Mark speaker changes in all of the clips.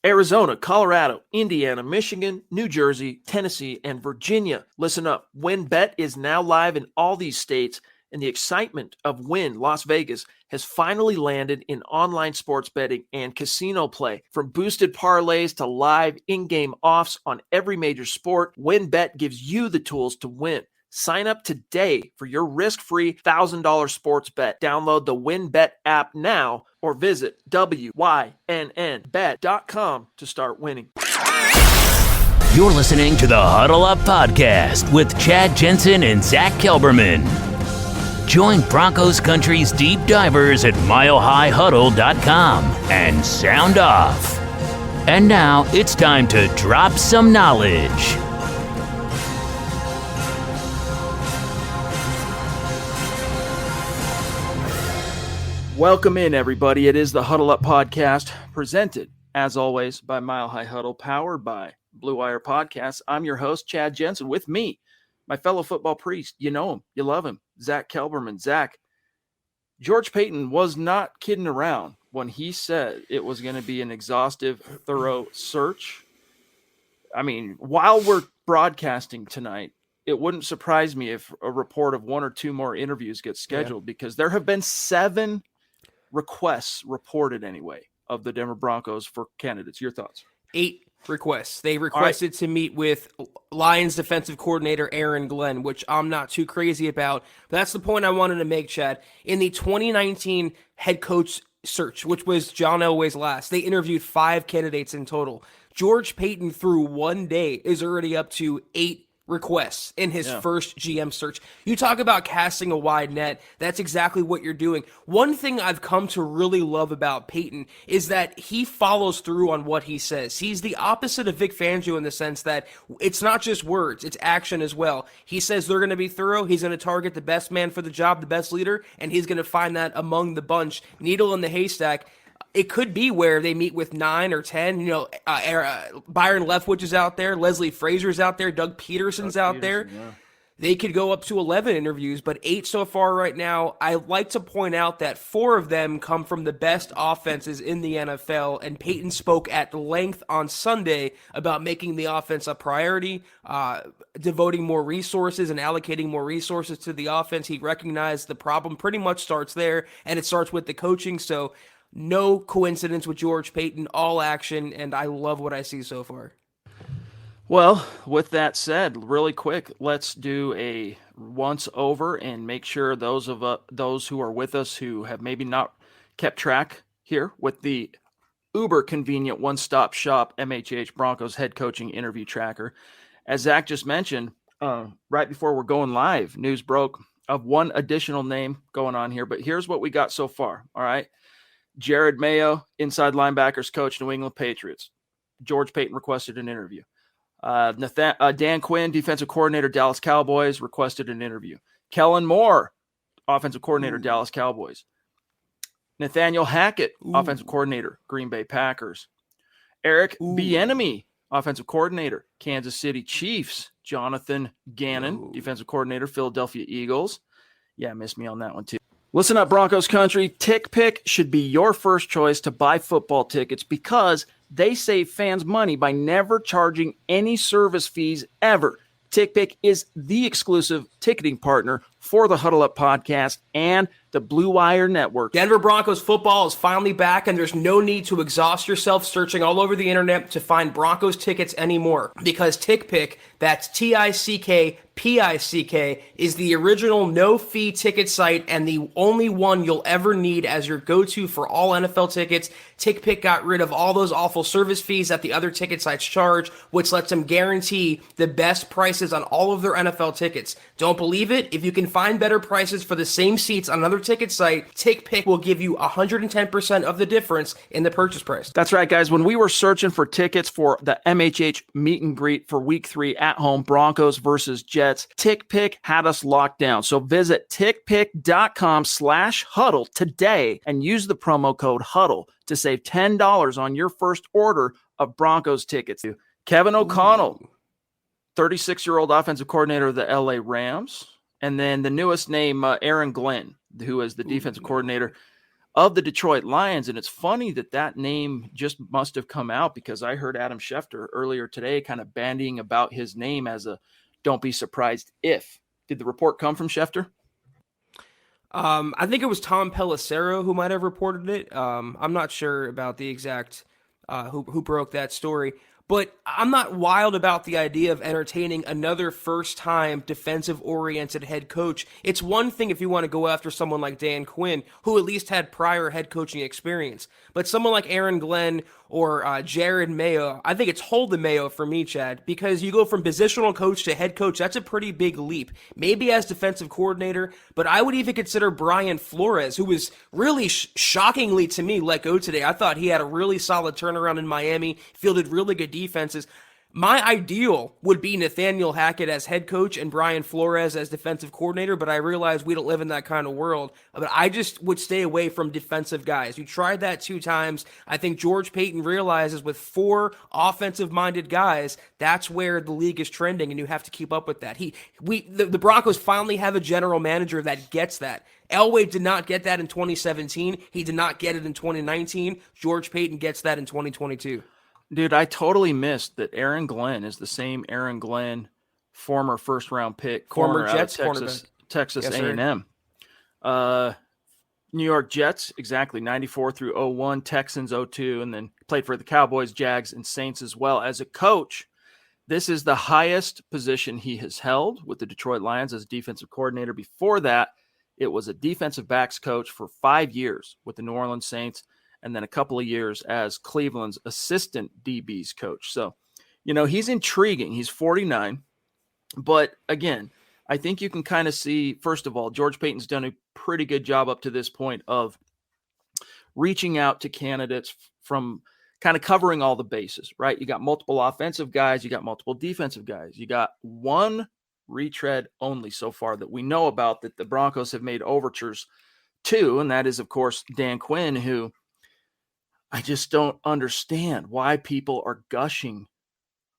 Speaker 1: Arizona, Colorado, Indiana, Michigan, New Jersey, Tennessee, and Virginia. Listen up. WynnBET is now live in all these states, and the excitement of Wynn Las Vegas has finally landed in online sports betting and casino play. From boosted parlays to live in-game offs on every major sport, WynnBET gives you the tools to win. Sign up today for your risk-free $1,000 sports bet. Download the WynnBET app now or visit wynnbet.com to start winning.
Speaker 2: You're listening to the Huddle Up Podcast with Chad Jensen and Zack Kelberman. Join Broncos Country's deep divers at milehighhuddle.com and sound off. And now it's time to drop some knowledge.
Speaker 1: Welcome in, everybody. It is the Huddle Up Podcast, presented, as always, by Mile High Huddle, powered by Blue Wire Podcasts. I'm your host, Chad Jensen. With me, my fellow football priest. You know him. You love him. Zack Kelberman. Zack, George Paton was not kidding around when he said it was going to be an exhaustive, thorough search. I mean, while we're broadcasting tonight, it wouldn't surprise me if a report of one or two more interviews get scheduled because there have been 7 requests reported anyway of the Denver Broncos for candidates. Your thoughts?
Speaker 3: 8 requests. They requested to meet with Lions defensive coordinator Aaron Glenn, which I'm not too crazy about. But that's the point I wanted to make, Chad. In the 2019 head coach search, which was John Elway's last, they interviewed 5 candidates in total. George Paton, through one day, is already up to 8 requests in his first GM search. You talk about casting a wide net. That's exactly what you're doing. One thing I've come to really love about Paton is that he follows through on what he says. He's the opposite of Vic Fangio in the sense that it's not just words, it's action as well. He says they're going to be thorough. He's going to target the best man for the job, the best leader, and he's going to find that among the bunch. Needle in the haystack. It could be where they meet with 9 or 10. You know, Byron Leftwich is out there, Leslie Frazier's out there, Doug Peterson's out there. Yeah. They could go up to 11 interviews, but 8 so far right now. I like to point out that 4 of them come from the best offenses in the NFL, and Paton spoke at length on Sunday about making the offense a priority, devoting more resources and allocating more resources to the offense. He recognized the problem pretty much starts there, and it starts with the coaching. So no coincidence with George Paton, all action, and I love what I see so far.
Speaker 1: Well, with that said, really quick, let's do a once over and make sure those who are with us who have maybe not kept track here with the uber convenient one-stop shop MHH Broncos head coaching interview tracker. As Zack just mentioned, right before we're going live, news broke of one additional name going on here, but here's what we got so far, all right? Jared Mayo, inside linebackers coach, New England Patriots. George Paton requested an interview. Dan Quinn, defensive coordinator, Dallas Cowboys, requested an interview. Kellen Moore, offensive coordinator, Dallas Cowboys. Nathaniel Hackett, offensive coordinator, Green Bay Packers. Eric Bieniemy, offensive coordinator, Kansas City Chiefs. Jonathan Gannon, defensive coordinator, Philadelphia Eagles. Yeah, missed me on that one too. Listen up, Broncos country. TickPick should be your first choice to buy football tickets because they save fans money by never charging any service fees ever. TickPick is the exclusive ticketing partner for the Huddle Up Podcast and the Blue Wire Network.
Speaker 3: Denver Broncos football is finally back, and there's no need to exhaust yourself searching all over the internet to find Broncos tickets anymore because TickPick, that's TickPick, is the original no-fee ticket site and the only one you'll ever need as your go-to for all NFL tickets. TickPick got rid of all those awful service fees that the other ticket sites charge, which lets them guarantee the best prices on all of their NFL tickets. Don't believe it? If you can find better prices for the same seats on another ticket site, TickPick will give you 110% of the difference in the purchase price.
Speaker 1: That's right, guys. When we were searching for tickets for the MHH meet and greet for Week 3 at home, Broncos versus Jets, TickPick had us locked down. So visit tickpick.com/huddle today and use the promo code HUDDLE to save $10 on your first order of Broncos tickets. Kevin O'Connell, 36-year-old offensive coordinator of the LA Rams. And then the newest name, Aaron Glenn, who is the defensive coordinator of the Detroit Lions. And it's funny that name just must have come out because I heard Adam Schefter earlier today kind of bandying about his name as a don't be surprised if. Did the report come from Schefter?
Speaker 3: I think it was Tom Pelissero who might have reported it. I'm not sure about the exact who broke that story. But I'm not wild about the idea of entertaining another first-time defensive-oriented head coach. It's one thing if you want to go after someone like Dan Quinn, who at least had prior head coaching experience. But someone like Aaron Glenn or Jared Mayo, I think it's hold the Mayo for me, Chad, because you go from positional coach to head coach. That's a pretty big leap. Maybe as defensive coordinator, but I would even consider Brian Flores, who was really shockingly to me let go today. I thought he had a really solid turnaround in Miami, fielded really good defenses. My ideal would be Nathaniel Hackett as head coach and Brian Flores as defensive coordinator, but I realize we don't live in that kind of world. But I just would stay away from defensive guys. You tried that 2 times. I think George Paton realizes with 4 offensive-minded guys, that's where the league is trending, and you have to keep up with that. The Broncos finally have a general manager that gets that. Elway did not get that in 2017. He did not get it in 2019. George Paton gets that in 2022.
Speaker 1: Dude, I totally missed that Aaron Glenn is the same Aaron Glenn, former first-round pick,
Speaker 3: former Jets
Speaker 1: Texas
Speaker 3: yes,
Speaker 1: A&M. New York Jets, exactly, 94 through 01, Texans 02, and then played for the Cowboys, Jags, and Saints as well. As a coach, this is the highest position he has held with the Detroit Lions as defensive coordinator. Before that, it was a defensive backs coach for 5 years with the New Orleans Saints, and then a couple of years as Cleveland's assistant DBs coach. So, he's intriguing. He's 49. But again, I think you can kind of see, first of all, George Paton's done a pretty good job up to this point of reaching out to candidates from kind of covering all the bases, right? You got multiple offensive guys. You got multiple defensive guys. You got one retread only so far that we know about that the Broncos have made overtures to, and that is, of course, Dan Quinn, who I just don't understand why people are gushing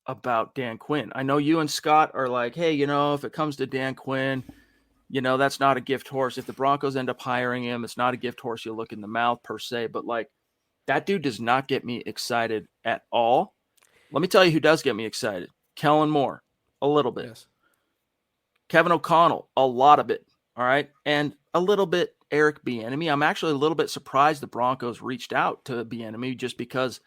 Speaker 1: about Dan Quinn. I know you and Scott are like, hey, if it comes to Dan Quinn, that's not a gift horse. If the Broncos end up hiring him, it's not a gift horse you look in the mouth per se. But that dude does not get me excited at all. Let me tell you who does get me excited. Kellen Moore, a little bit.
Speaker 3: Yes.
Speaker 1: Kevin O'Connell, a lot of it. All right. And a little bit Eric Bieniemy. I'm actually a little bit surprised the Broncos reached out to Bieniemy just because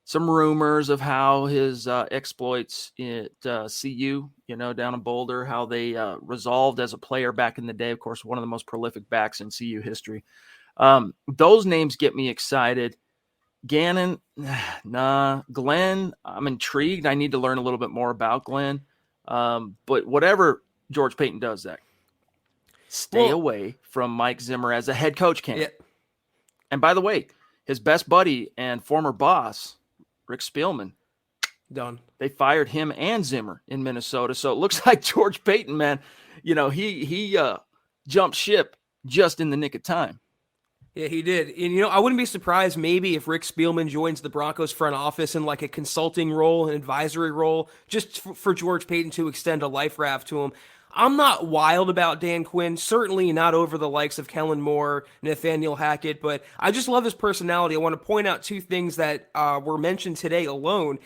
Speaker 1: some rumors of how his exploits at CU, down in Boulder, how they resolved as a player back in the day. Of course, one of the most prolific backs in CU history. Those names get me excited. Gannon, nah. Glenn, I'm intrigued. I need to learn a little bit more about Glenn. But whatever George Paton does, Zach, stay away from Mike Zimmer as a head coach candidate. Yeah. And by the way, his best buddy and former boss, Rick Spielman,
Speaker 3: done.
Speaker 1: They fired him and Zimmer in Minnesota. So it looks like George Paton, man, he jumped ship just in the nick of time.
Speaker 3: Yeah, he did. And, I wouldn't be surprised maybe if Rick Spielman joins the Broncos front office in like a consulting role, an advisory role, just for George Paton to extend a life raft to him. I'm not wild about Dan Quinn, certainly not over the likes of Kellen Moore, Nathaniel Hackett, but I just love his personality. I want to point out 2 things that were mentioned today alone.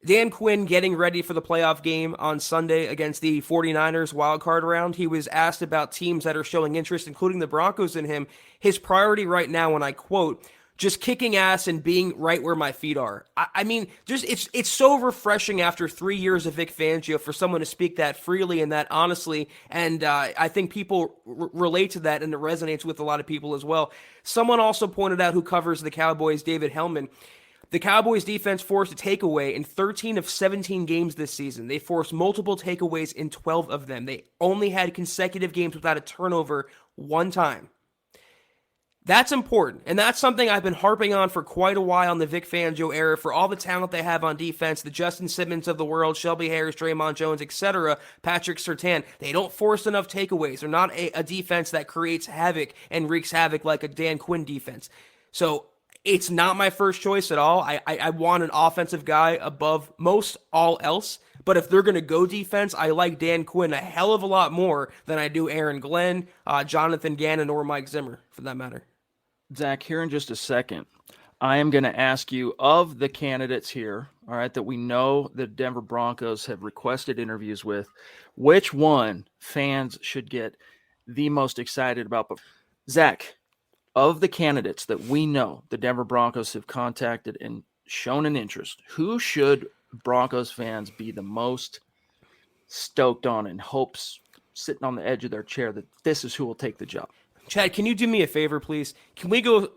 Speaker 3: Dan Quinn getting ready for the playoff game on Sunday against the 49ers wildcard round. He was asked about teams that are showing interest, including the Broncos in him. His priority right now, and I quote, just kicking ass and being right where my feet are. I mean, just it's so refreshing after 3 years of Vic Fangio for someone to speak that freely and that honestly, and I think people relate to that, and it resonates with a lot of people as well. Someone also pointed out, who covers the Cowboys, David Hellman, the Cowboys defense forced a takeaway in 13 of 17 games this season. They forced multiple takeaways in 12 of them. They only had consecutive games without a turnover 1 time. That's important, and that's something I've been harping on for quite a while in the Vic Fangio era. For all the talent they have on defense, the Justin Simmons of the world, Shelby Harris, Draymond Jones, etc., Patrick Surtain, they don't force enough takeaways. They're not a defense that creates havoc and wreaks havoc like a Dan Quinn defense. So it's not my first choice at all. I want an offensive guy above most all else. But if they're going to go defense, I like Dan Quinn a hell of a lot more than I do Aaron Glenn, Jonathan Gannon, or Mike Zimmer, for that matter.
Speaker 1: Zach, here in just a second, I am going to ask you of the candidates here, all right, that we know the Denver Broncos have requested interviews with, which one fans should get the most excited about. But Zach, of the candidates that we know the Denver Broncos have contacted and shown an interest, who should Broncos fans be the most stoked on and hopes sitting on the edge of their chair that this is who will take the job?
Speaker 3: Chad, can you do me a favor, please? Can we go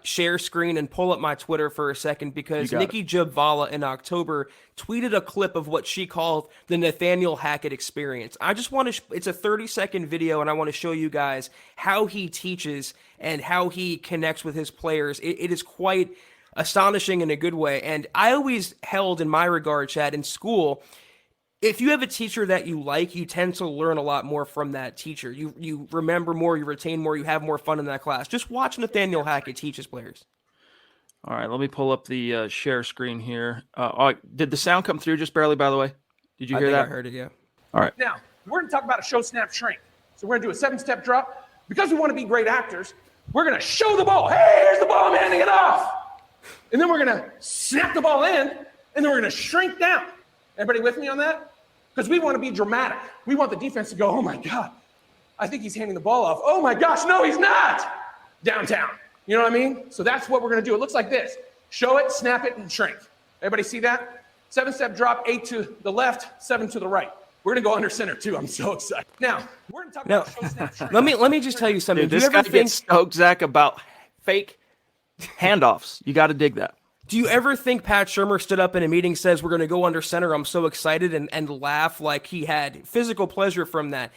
Speaker 3: share screen and pull up my Twitter for a second? Because Nikki Jubvala in October tweeted a clip of what she called the Nathaniel Hackett experience. I just want to, it's a 30-second video, and I want to show you guys how he teaches and how he connects with his players. It is quite astonishing in a good way. And I always held in my regard, Chad, in school, if you have a teacher that you like, you tend to learn a lot more from that teacher. You remember more, you retain more, you have more fun in that class. Just watch Nathaniel Hackett teach his players.
Speaker 1: All right, let me pull up the share screen here. Did the sound come through just barely, by the way? Did you hear that?
Speaker 3: I heard it, yeah.
Speaker 1: All right.
Speaker 4: Now, we're going to talk about a show, snap, shrink. So we're going to do a 7-step drop. Because we want to be great actors, we're going to show the ball. Hey, here's the ball, I'm handing it off. And then we're going to snap the ball in, and then we're going to shrink down. Everybody with me on that? Because we want to be dramatic. We want the defense to go, oh my God, I think he's handing the ball off. Oh my gosh, no, he's not. Downtown. You know what I mean? So that's what we're going to do. It looks like this. Show it, snap it, and shrink. Everybody see that? 7-step drop, 8 to the left, 7 to the right. We're going to go under center too. I'm so excited. Now, we're going to talk about show, snap, shrink.
Speaker 3: Let me just tell you something.
Speaker 1: Dude, this guy gets stoked, Zach, about fake handoffs. You got to dig that.
Speaker 3: Do you ever think Pat Shurmur stood up in a meeting, says we're going to go under center, I'm so excited, and laugh like he had physical pleasure from that?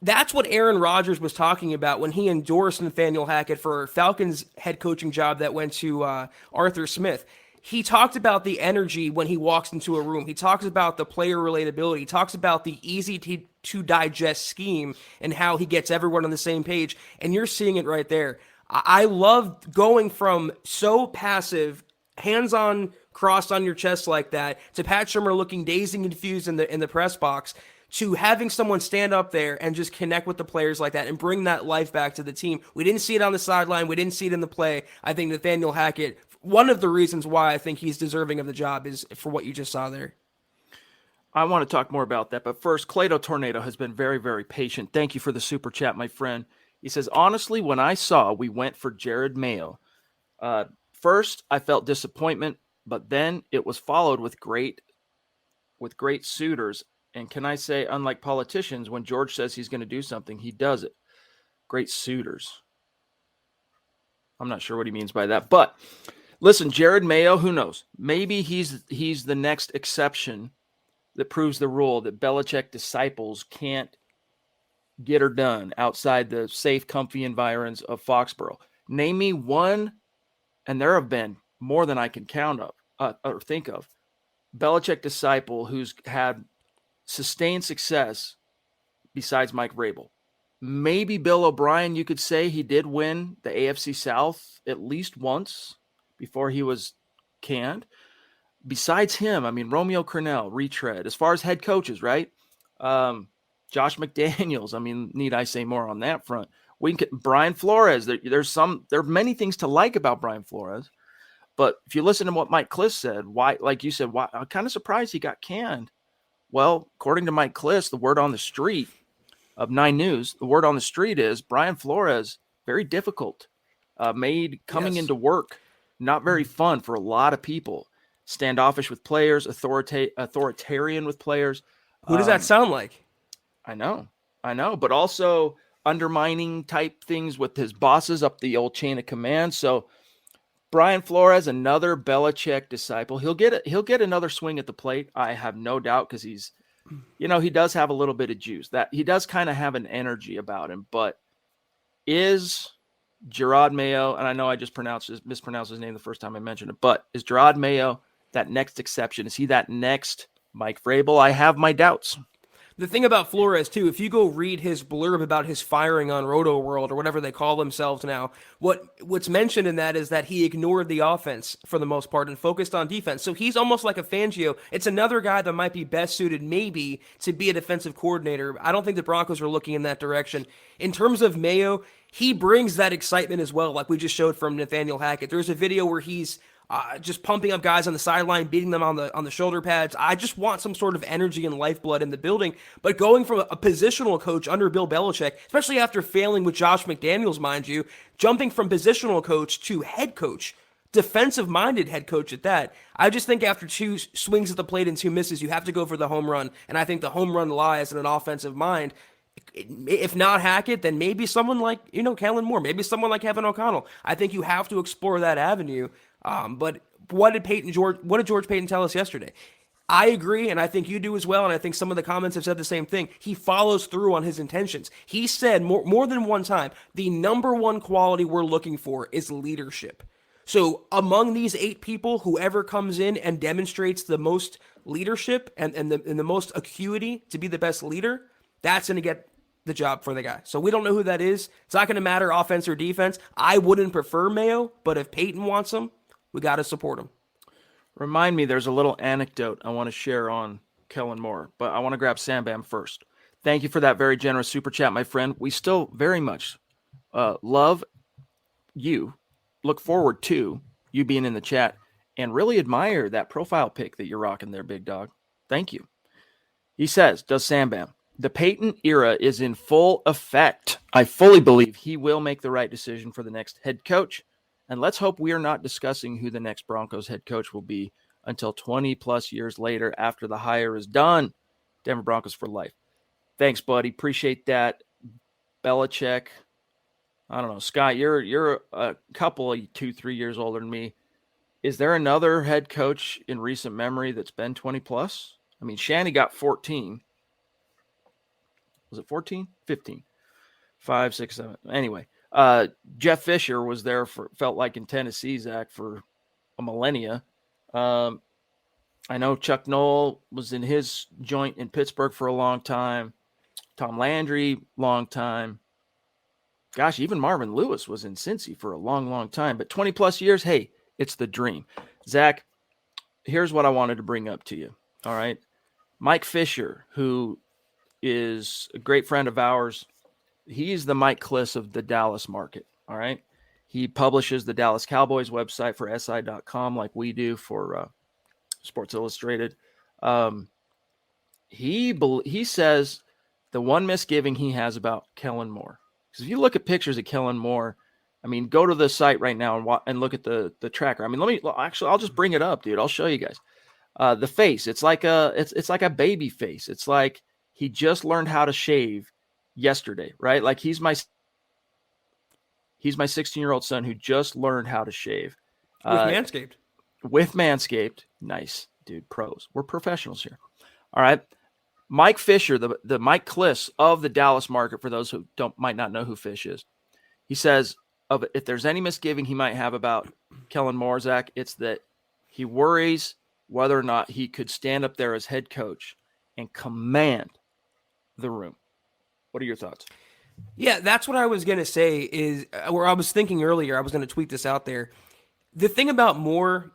Speaker 3: That's what Aaron Rodgers was talking about when he endorsed Nathaniel Hackett for Falcons head coaching job that went to Arthur Smith. He talked about the energy when he walks into a room. He talks about the player relatability. He talks about the easy to digest scheme and how he gets everyone on the same page. And you're seeing it right there. I love going from so passive, hands-on, crossed on your chest like that, to Pat Shurmur looking dazed and confused in the press box, to having someone stand up there and just connect with the players like that and bring that life back to the team. We didn't see it on the sideline. We didn't see it in the play. I think Nathaniel Hackett, one of the reasons why I think he's deserving of the job is for what you just saw there.
Speaker 1: I want to talk more about that, but first, Clado Tornado has been very, very patient. Thank you for the super chat, my friend. He says, honestly, when I saw we went for Jared Mayo, first, I felt disappointment, but then it was followed with great suitors. And can I say, unlike politicians, when George says he's going to do something, he does it. Great suitors. I'm not sure what he means by that. But listen, Jared Mayo, who knows? Maybe he's the next exception that proves the rule that Belichick disciples can't get her done outside the safe, comfy environs of Foxborough. Name me one. And there have been more than I can count of or think of. Belichick disciple who's had sustained success besides Mike Vrabel. Maybe Bill O'Brien, you could say he did win the AFC South at least once before he was canned. Besides him, I mean, Romeo Crennel, retread. As far as head coaches, right? Josh McDaniels, I mean, need I say more on that front? Brian Flores, there are many things to like about Brian Flores, but if you listen to what Mike Kliss said, why, like you said, why, I'm kind of surprised he got canned. Well, according to Mike Kliss, the word on the street of 9 News, the word on the street is Brian Flores, very difficult, made coming into work not very fun for a lot of people, standoffish with players, authoritarian with players.
Speaker 3: Who does that sound like?
Speaker 1: I know, but also undermining type things with his bosses up the old chain of command. So Brian Flores, another Belichick disciple, he'll get another swing at the plate. I have no doubt, because he's, he does have a little bit of juice. That he does kind of have an energy about him. But is Gerard Mayo, and I know I just mispronounced his name the first time I mentioned it, but is Gerard Mayo that next exception? Is he that next Mike Vrabel? I have my doubts.
Speaker 3: The thing about Flores, too, if you go read his blurb about his firing on Roto World or whatever they call themselves now, what's mentioned in that is that he ignored the offense for the most part and focused on defense. So he's almost like a Fangio. It's another guy that might be best suited maybe to be a defensive coordinator. I don't think the Broncos are looking in that direction. In terms of Mayo, he brings that excitement as well, like we just showed from Nathaniel Hackett. There's a video where he's just pumping up guys on the sideline, beating them on the shoulder pads. I just want some sort of energy and lifeblood in the building. But going from a positional coach under Bill Belichick, especially after failing with Josh McDaniels, mind you, jumping from positional coach to head coach, defensive-minded head coach at that. I just think after 2 swings at the plate and 2 misses, you have to go for the home run. And I think the home run lies in an offensive mind. If not Hackett, then maybe someone like, Kellen Moore, maybe someone like Kevin O'Connell. I think you have to explore that avenue. But what did George Payton tell us yesterday? I agree, and I think you do as well, and I think some of the comments have said the same thing. He follows through on his intentions. He said more than one time, the number one quality we're looking for is leadership. So among these 8 people, whoever comes in and demonstrates the most leadership and the most acuity to be the best leader, that's going to get the job for the guy. So we don't know who that is. It's not going to matter offense or defense. I wouldn't prefer Mayo, but if Peyton wants him, we got to support him.
Speaker 1: Remind me, there's a little anecdote I want to share on Kellen Moore, but I want to grab Sam Bam first. Thank you for that very generous super chat, my friend. We still very much love you, look forward to you being in the chat, and really admire that profile pic that you're rocking there, big dog. Thank you. He says, does Sam Bam, the Peyton era is in full effect. I fully believe he will make the right decision for the next head coach. And let's hope we are not discussing who the next Broncos head coach will be until 20-plus years later after the hire is done. Denver Broncos for life. Thanks, buddy. Appreciate that. Belichick. I don't know. Scott, you're a couple of 2-3 years older than me. Is there another head coach in recent memory that's been 20-plus? I mean, Shanny got 14. Was it 14? 15. 5, 6, 7. Anyway. Jeff Fisher was there felt like in Tennessee, Zach, for a millennia. I know Chuck Noll was in his joint in Pittsburgh for a long time. Tom Landry, long time. Gosh, even Marvin Lewis was in Cincy for a long, long time. But 20 plus years, hey, it's the dream. Zach, here's what I wanted to bring up to you. All right. Mike Fisher, who is a great friend of ours, he's the Mike Kliss of the Dallas market, all right? He publishes the Dallas Cowboys website for SI.com like we do for Sports Illustrated. He says the one misgiving he has about Kellen Moore. Because if you look at pictures of Kellen Moore, I mean, go to the site right now and look at the tracker. I mean, I'll just bring it up, dude. I'll show you guys. The face, it's like a baby face. It's like he just learned how to shave yesterday, right? Like he's my 16-year-old son who just learned how to shave with Manscaped. Nice, dude. Pros. We're professionals here. All right. Mike Fisher, the Mike Kliss of the Dallas market, for those who might not know who Fish is. He says, if there's any misgiving he might have about Kellen Moore, Zach, it's that he worries whether or not he could stand up there as head coach and command the room. What are your thoughts?
Speaker 3: Yeah, that's what I was going to say is where I was thinking earlier. I was going to tweet this out there. The thing about Moore,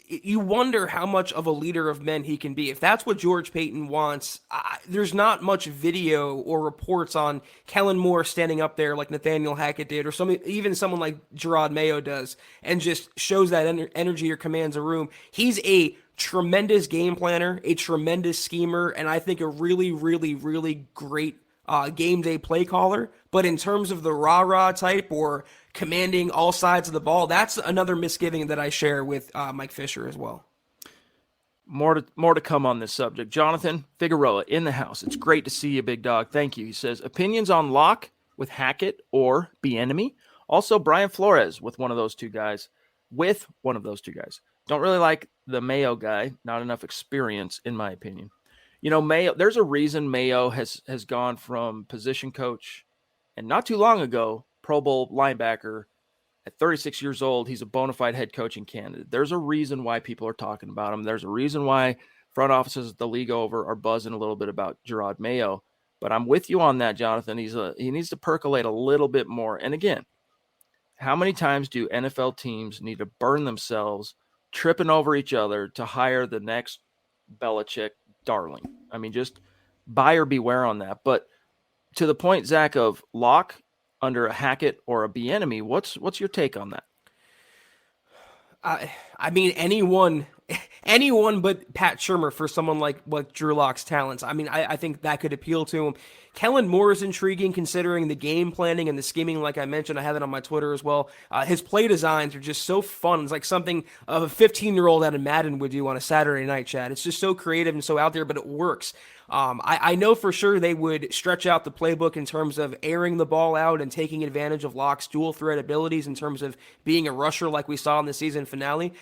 Speaker 3: you wonder how much of a leader of men he can be. If that's what George Payton wants, there's not much video or reports on Kellen Moore standing up there like Nathaniel Hackett did, or even someone like Gerard Mayo does, and just shows that energy or commands a room. He's a tremendous game planner, a tremendous schemer, and I think a really, really, really great game day play caller. But in terms of the rah-rah type or commanding all sides of the ball, that's another misgiving that I share with Mike Fisher as well.
Speaker 1: More to come on this subject. Jonathan Figueroa in the house. It's great to see you, big dog. Thank you. He says, opinions on Locke with Hackett or Bieniemy. Also, Brian Flores with one of those two guys. Don't really like the Mayo guy. Not enough experience, in my opinion. You know, Mayo, there's a reason Mayo has gone from position coach, and not too long ago, Pro Bowl linebacker. At 36 years old, he's a bona fide head coaching candidate. There's a reason why people are talking about him. There's a reason why front offices the league over are buzzing a little bit about Gerard Mayo. But I'm with you on that, Jonathan. He needs to percolate a little bit more. And again, how many times do NFL teams need to burn themselves tripping over each other to hire the next Belichick darling? I mean, just buyer beware on that. But to the point, Zach, of Locke under a Hackett or a Bieniemy. What's your take on that?
Speaker 3: I mean, anyone but Pat Shurmur for someone like Drew Lock's talents. I mean, I think that could appeal to him. Kellen Moore is intriguing considering the game planning and the scheming. Like I mentioned, I have it on my Twitter as well. His play designs are just so fun. It's like something of a 15-year-old out of Madden would do on a Saturday night, Chad. It's just so creative and so out there, but it works. I know for sure they would stretch out the playbook in terms of airing the ball out and taking advantage of Locke's dual threat abilities in terms of being a rusher like we saw in the season finale.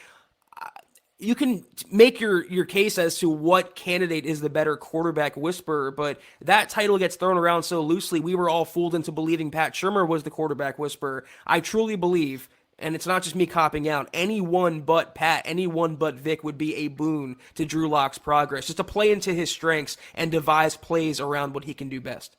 Speaker 3: You can make your case as to what candidate is the better quarterback whisperer, but that title gets thrown around so loosely. We were all fooled into believing Pat Shurmur was the quarterback whisperer. I truly believe, and it's not just me copping out, anyone but Pat, anyone but Vic would be a boon to Drew Lock's progress, just to play into his strengths and devise plays around what he can do best.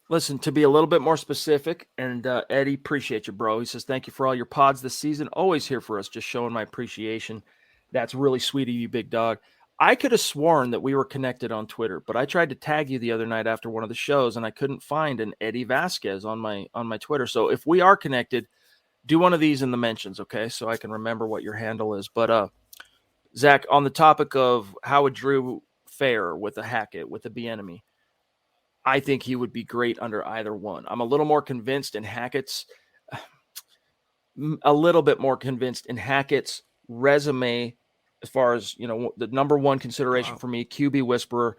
Speaker 1: Listen, to be a little bit more specific, and Eddie, appreciate you, bro. He says, thank you for all your pods this season. Always here for us, just showing my appreciation. That's really sweet of you, big dog. I could have sworn that we were connected on Twitter, but I tried to tag you the other night after one of the shows, and I couldn't find an Eddie Vasquez on my Twitter. So if we are connected, do one of these in the mentions, okay? So I can remember what your handle is. But Zach, on the topic of how would Drew fare with a Hackett, with a Bieniemy, I think he would be great under either one. I'm a little more convinced in Hackett's resume. As far as, the number one consideration for me, QB whisperer,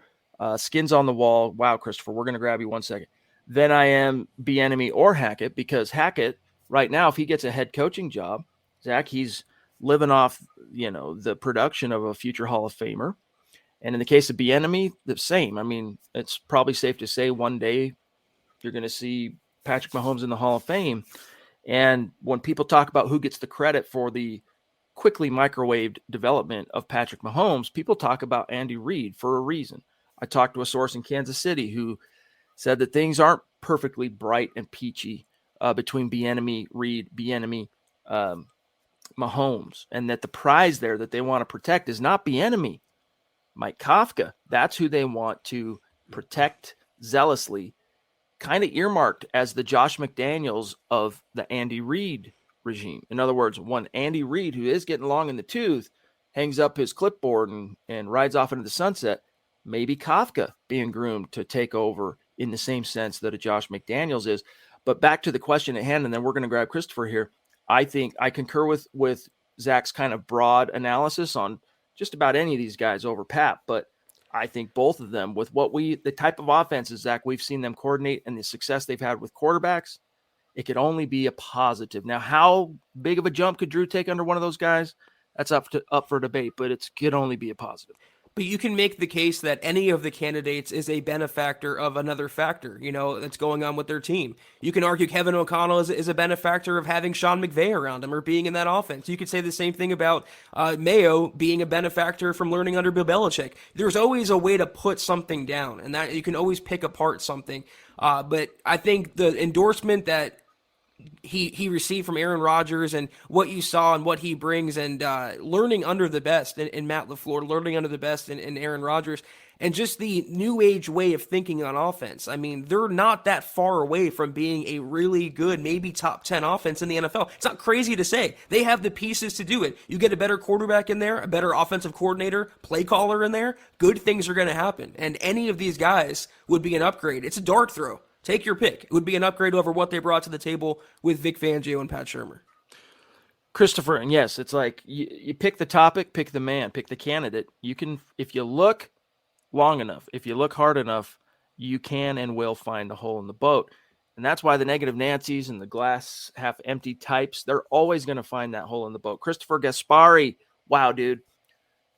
Speaker 1: skins on the wall. Wow, Christopher, we're going to grab you 1 second. Then I am Bieniemy or Hackett, because Hackett right now, if he gets a head coaching job, Zach, he's living off, the production of a future Hall of Famer. And in the case of Bieniemy, the same. I mean, it's probably safe to say one day you're going to see Patrick Mahomes in the Hall of Fame. And when people talk about who gets the credit for the quickly microwaved development of Patrick Mahomes, people talk about Andy Reid for a reason. I talked to a source in Kansas City who said that things aren't perfectly bright and peachy between Bieniemy, Reid, Bieniemy, Mahomes, and that the prize there that they want to protect is not Bieniemy, Mike Kafka. That's who they want to protect zealously, kind of earmarked as the Josh McDaniels of the Andy Reid regime. In other words, when Andy Reid, who is getting long in the tooth, hangs up his clipboard and rides off into the sunset, maybe Kafka being groomed to take over in the same sense that a Josh McDaniels is. But back to the question at hand, and then we're going to grab Christopher here. I think I concur with Zach's kind of broad analysis on just about any of these guys over Pat, but I think both of them, with the type of offenses, Zach, we've seen them coordinate and the success they've had with quarterbacks, it could only be a positive. Now, how big of a jump could Drew take under one of those guys? That's up for debate, but it could only be a positive.
Speaker 3: But you can make the case that any of the candidates is a benefactor of another factor, that's going on with their team. You can argue Kevin O'Connell is a benefactor of having Sean McVay around him or being in that offense. You could say the same thing about Mayo being a benefactor from learning under Bill Belichick. There's always a way to put something down, and that you can always pick apart something. But I think the endorsement that he received from Aaron Rodgers and what you saw and what he brings, and learning under the best in Matt LaFleur, learning under the best in Aaron Rodgers, and just the new age way of thinking on offense. I mean, they're not that far away from being a really good, maybe top 10 offense in the NFL. It's not crazy to say. They have the pieces to do it. You get a better quarterback in there, a better offensive coordinator, play caller in there, good things are going to happen. And any of these guys would be an upgrade. It's a dart throw. Take your pick. It would be an upgrade over what they brought to the table with Vic Fangio and Pat Shurmur.
Speaker 1: Christopher, and yes, it's like you pick the topic, pick the man, pick the candidate. You can, if you look long enough, if you look hard enough, you can and will find a hole in the boat. And that's why the negative Nancy's and the glass half empty types, they're always going to find that hole in the boat. Christopher Gaspari, wow, dude.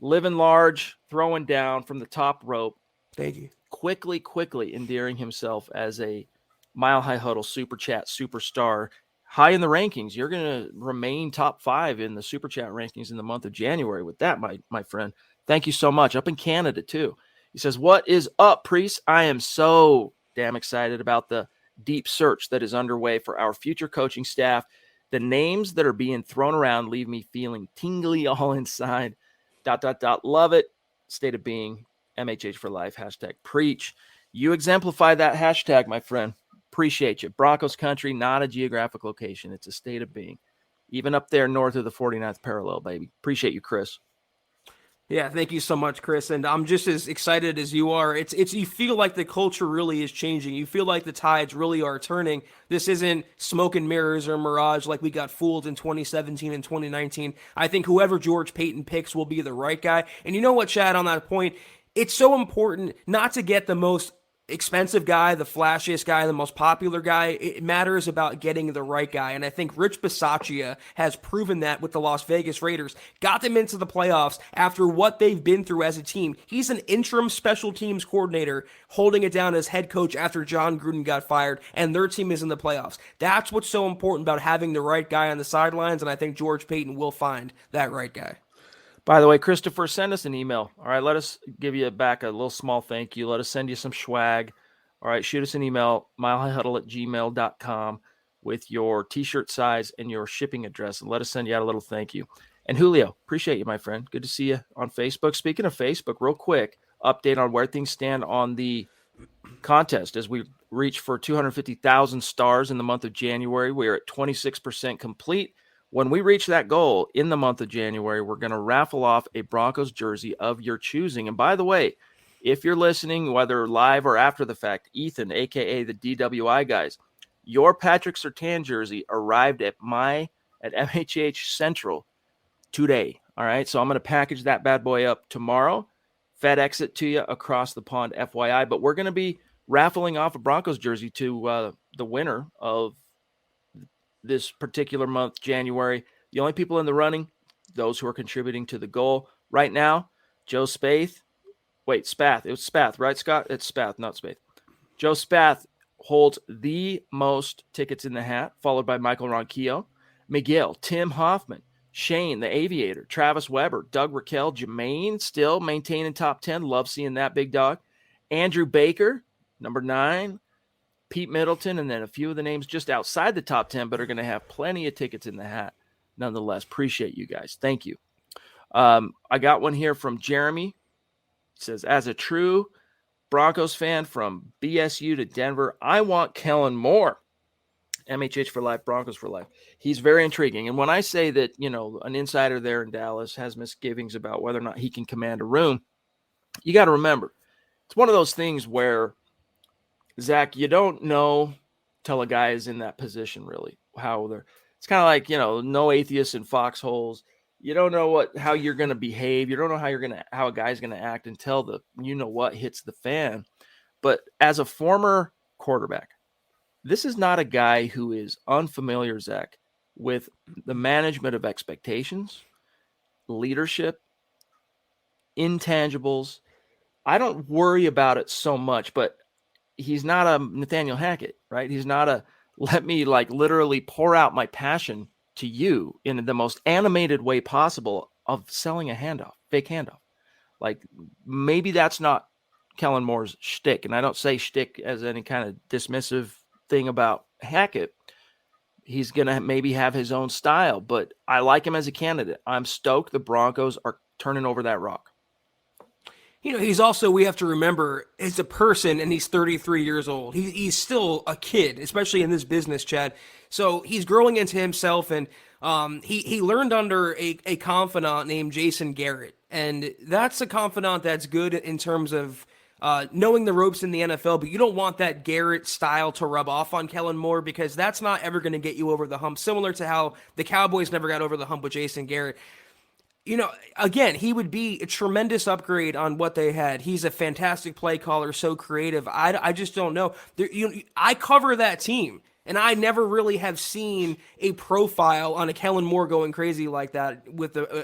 Speaker 1: Living large, throwing down from the top rope.
Speaker 3: Thank you.
Speaker 1: Quickly endearing himself as a Mile High Huddle Super Chat superstar, high in the rankings. You're going to remain top 5 in the Super Chat rankings in the month of January with that, my friend. Thank you so much. Up in Canada, too. He says, what is up, Priest? I am so damn excited about the deep search that is underway for our future coaching staff. The names that are being thrown around leave me feeling tingly all inside. ... Love it. State of being. MHH for life. # preach. You exemplify that hashtag, my friend. appreciate you. Broncos country, not a geographic location. It's a state of being. Even up there north of the 49th parallel, baby. Appreciate you, Chris.
Speaker 3: Yeah, thank you so much, Chris. And I'm just as excited as you are. It's you feel like the culture really is changing. You feel like the tides really are turning. This isn't smoke and mirrors or mirage like we got fooled in 2017 and 2019. I think whoever George Payton picks will be the right guy. And you know what, Chad, on that point, it's so important not to get the most expensive guy, the flashiest guy, the most popular guy. It matters about getting the right guy. And I think Rich Bisaccia has proven that with the Las Vegas Raiders. Got them into the playoffs after what they've been through as a team. He's an interim special teams coordinator holding it down as head coach after John Gruden got fired, and their team is in the playoffs. That's what's so important about having the right guy on the sidelines, and I think George Payton will find that right guy.
Speaker 1: By the way, Christopher, send us an email. All right, let us give you back a little small thank you. Let us send you some swag. All right, shoot us an email, milehighhuddle@gmail.com with your T-shirt size and your shipping address, and let us send you out a little thank you. And Julio, appreciate you, my friend. Good to see you on Facebook. Speaking of Facebook, real quick, update on where things stand on the contest as we reach for 250,000 stars in the month of January. We are at 26% complete. When we reach that goal in the month of January, we're going to raffle off a Broncos jersey of your choosing. And by the way, if you're listening, whether live or after the fact, Ethan, a.k.a. the DWI guys, your Patrick Surtain jersey arrived at MHH Central today. All right, so I'm going to package that bad boy up tomorrow, FedEx it to you across the pond, FYI. But we're going to be raffling off a Broncos jersey to the winner of this particular month, January. The only people in the running, those who are contributing to the goal. Right now, Joe Spath. Wait, Spath. It was Spath, right, Scott? It's Spath, not Spath. Joe Spath holds the most tickets in the hat, followed by Michael Ronquillo, Miguel, Tim Hoffman, Shane, the Aviator, Travis Weber, Doug Raquel, Jermaine, still maintaining top 10. Love seeing that big dog. Andrew Baker, number 9. Pete Middleton, and then a few of the names just outside the top 10, but are going to have plenty of tickets in the hat. Nonetheless, appreciate you guys. Thank you. I got one here from Jeremy. It says, as a true Broncos fan from BSU to Denver, I want Kellen Moore. MHH for life, Broncos for life. He's very intriguing. And when I say that, an insider there in Dallas has misgivings about whether or not he can command a room, you got to remember, it's one of those things where, Zach, you don't know till a guy is in that position, really, it's kind of like, no atheists in foxholes. You don't know how you're going to behave. You don't know how a guy's going to act until the, what hits the fan. But as a former quarterback, this is not a guy who is unfamiliar, Zach, with the management of expectations, leadership, intangibles. I don't worry about it so much, but he's not a Nathaniel Hackett, right? He's not a let me literally pour out my passion to you in the most animated way possible of selling a handoff, fake handoff. Maybe that's not Kellen Moore's shtick. And I don't say shtick as any kind of dismissive thing about Hackett. He's going to maybe have his own style, but I like him as a candidate. I'm stoked the Broncos are turning over that rock.
Speaker 3: He's also, we have to remember, as a person, and he's 33 years old. He's still a kid, especially in this business, Chad. So he's growing into himself, and he learned under a confidant named Jason Garrett. And that's a confidant that's good in terms of knowing the ropes in the NFL, but you don't want that Garrett style to rub off on Kellen Moore because that's not ever going to get you over the hump, similar to how the Cowboys never got over the hump with Jason Garrett. Again, he would be a tremendous upgrade on what they had. He's a fantastic play caller, so creative. I just don't know. I cover that team, and I never really have seen a profile on a Kellen Moore going crazy like that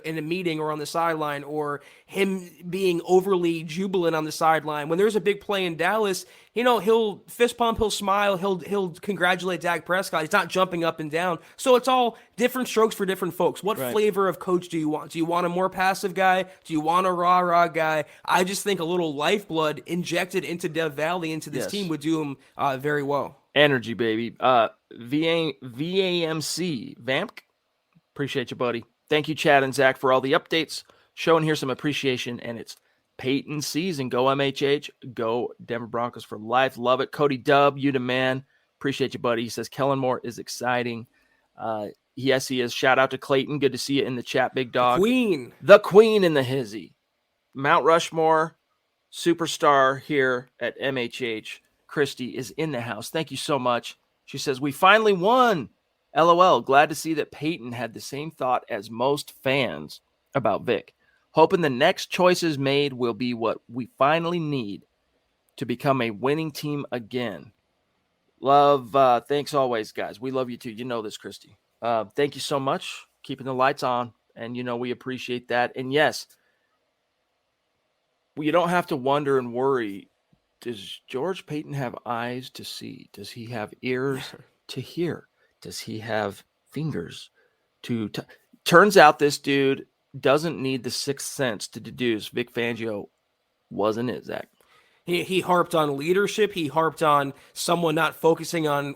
Speaker 3: in a meeting or on the sideline, or him being overly jubilant on the sideline. When there's a big play in Dallas, he'll fist pump, he'll smile, he'll congratulate Dak Prescott. He's not jumping up and down. So it's all different strokes for different folks. What flavor of coach do you want? Do you want a more passive guy? Do you want a rah-rah guy? I just think a little lifeblood injected into Dev Valley, into this team, would do him very well.
Speaker 1: Energy, baby. VAMC, Vamp, appreciate you, buddy. Thank you, Chad and Zach, for all the updates. Showing here some appreciation, and it's Peyton season. Go MHH. Go Denver Broncos for life. Love it. Cody Dubb, you the man. Appreciate you, buddy. He says Kellen Moore is exciting. Yes, he is. Shout out to Clayton. Good to see you in the chat, big dog. The queen in the hizzy. Mount Rushmore superstar here at MHH. Christy is in the house. Thank you so much. She says, we finally won. LOL. Glad to see that Peyton had the same thought as most fans about Vic. Hoping the next choices made will be what we finally need to become a winning team again. Love. Thanks always, guys. We love you too. You know this, Christy. Thank you so much. Keeping the lights on. And, we appreciate that. And yes, you don't have to wonder and worry. Does George Payton have eyes to see? Does he have ears to hear? Does he have fingers to Turns out this dude doesn't need the sixth sense to deduce Vic Fangio wasn't it, Zach.
Speaker 3: He harped on leadership. He harped on someone not focusing on,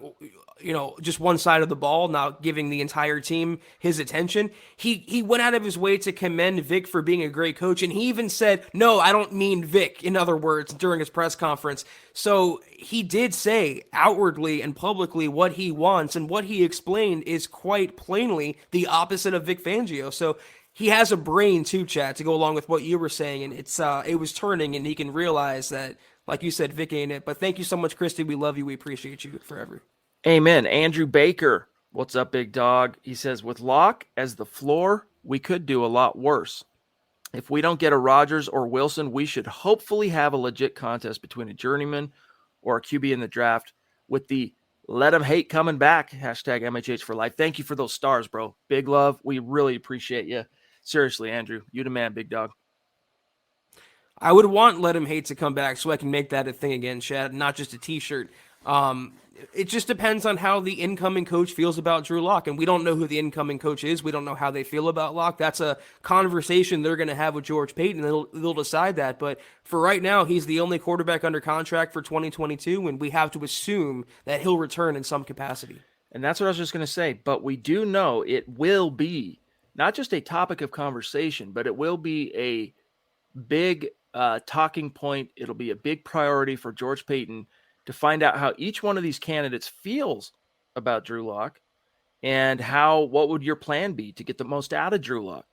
Speaker 3: just one side of the ball, not giving the entire team his attention. He went out of his way to commend Vic for being a great coach. And he even said, no, I don't mean Vic, in other words, during his press conference. So he did say outwardly and publicly what he wants. And what he explained is quite plainly the opposite of Vic Fangio. So he has a brain too, Chad, to go along with what you were saying, and it was turning, and he can realize that, like you said, Vic ain't it. But thank you so much, Christy. We love you. We appreciate you forever.
Speaker 1: Amen. Andrew Baker, what's up, big dog? He says, with Locke as the floor, we could do a lot worse. If we don't get a Rodgers or Wilson, we should hopefully have a legit contest between a journeyman or a QB in the draft with the let him hate coming back, hashtag MHH for life. Thank you for those stars, bro. Big love. We really appreciate you. Seriously, Andrew, you the man, big dog.
Speaker 3: I would want Let Him Hate to come back so I can make that a thing again, Chad, not just a t-shirt. It just depends on how the incoming coach feels about Drew Lock, and we don't know who the incoming coach is. We don't know how they feel about Lock. That's a conversation they're going to have with George Payton, and they'll decide that. But for right now, he's the only quarterback under contract for 2022, and we have to assume that he'll return in some capacity.
Speaker 1: And that's what I was just going to say. But we do know it will be not just a topic of conversation, but it will be a big talking point. It'll be a big priority for George Payton to find out how each one of these candidates feels about Drew Lock and what would your plan be to get the most out of Drew Lock.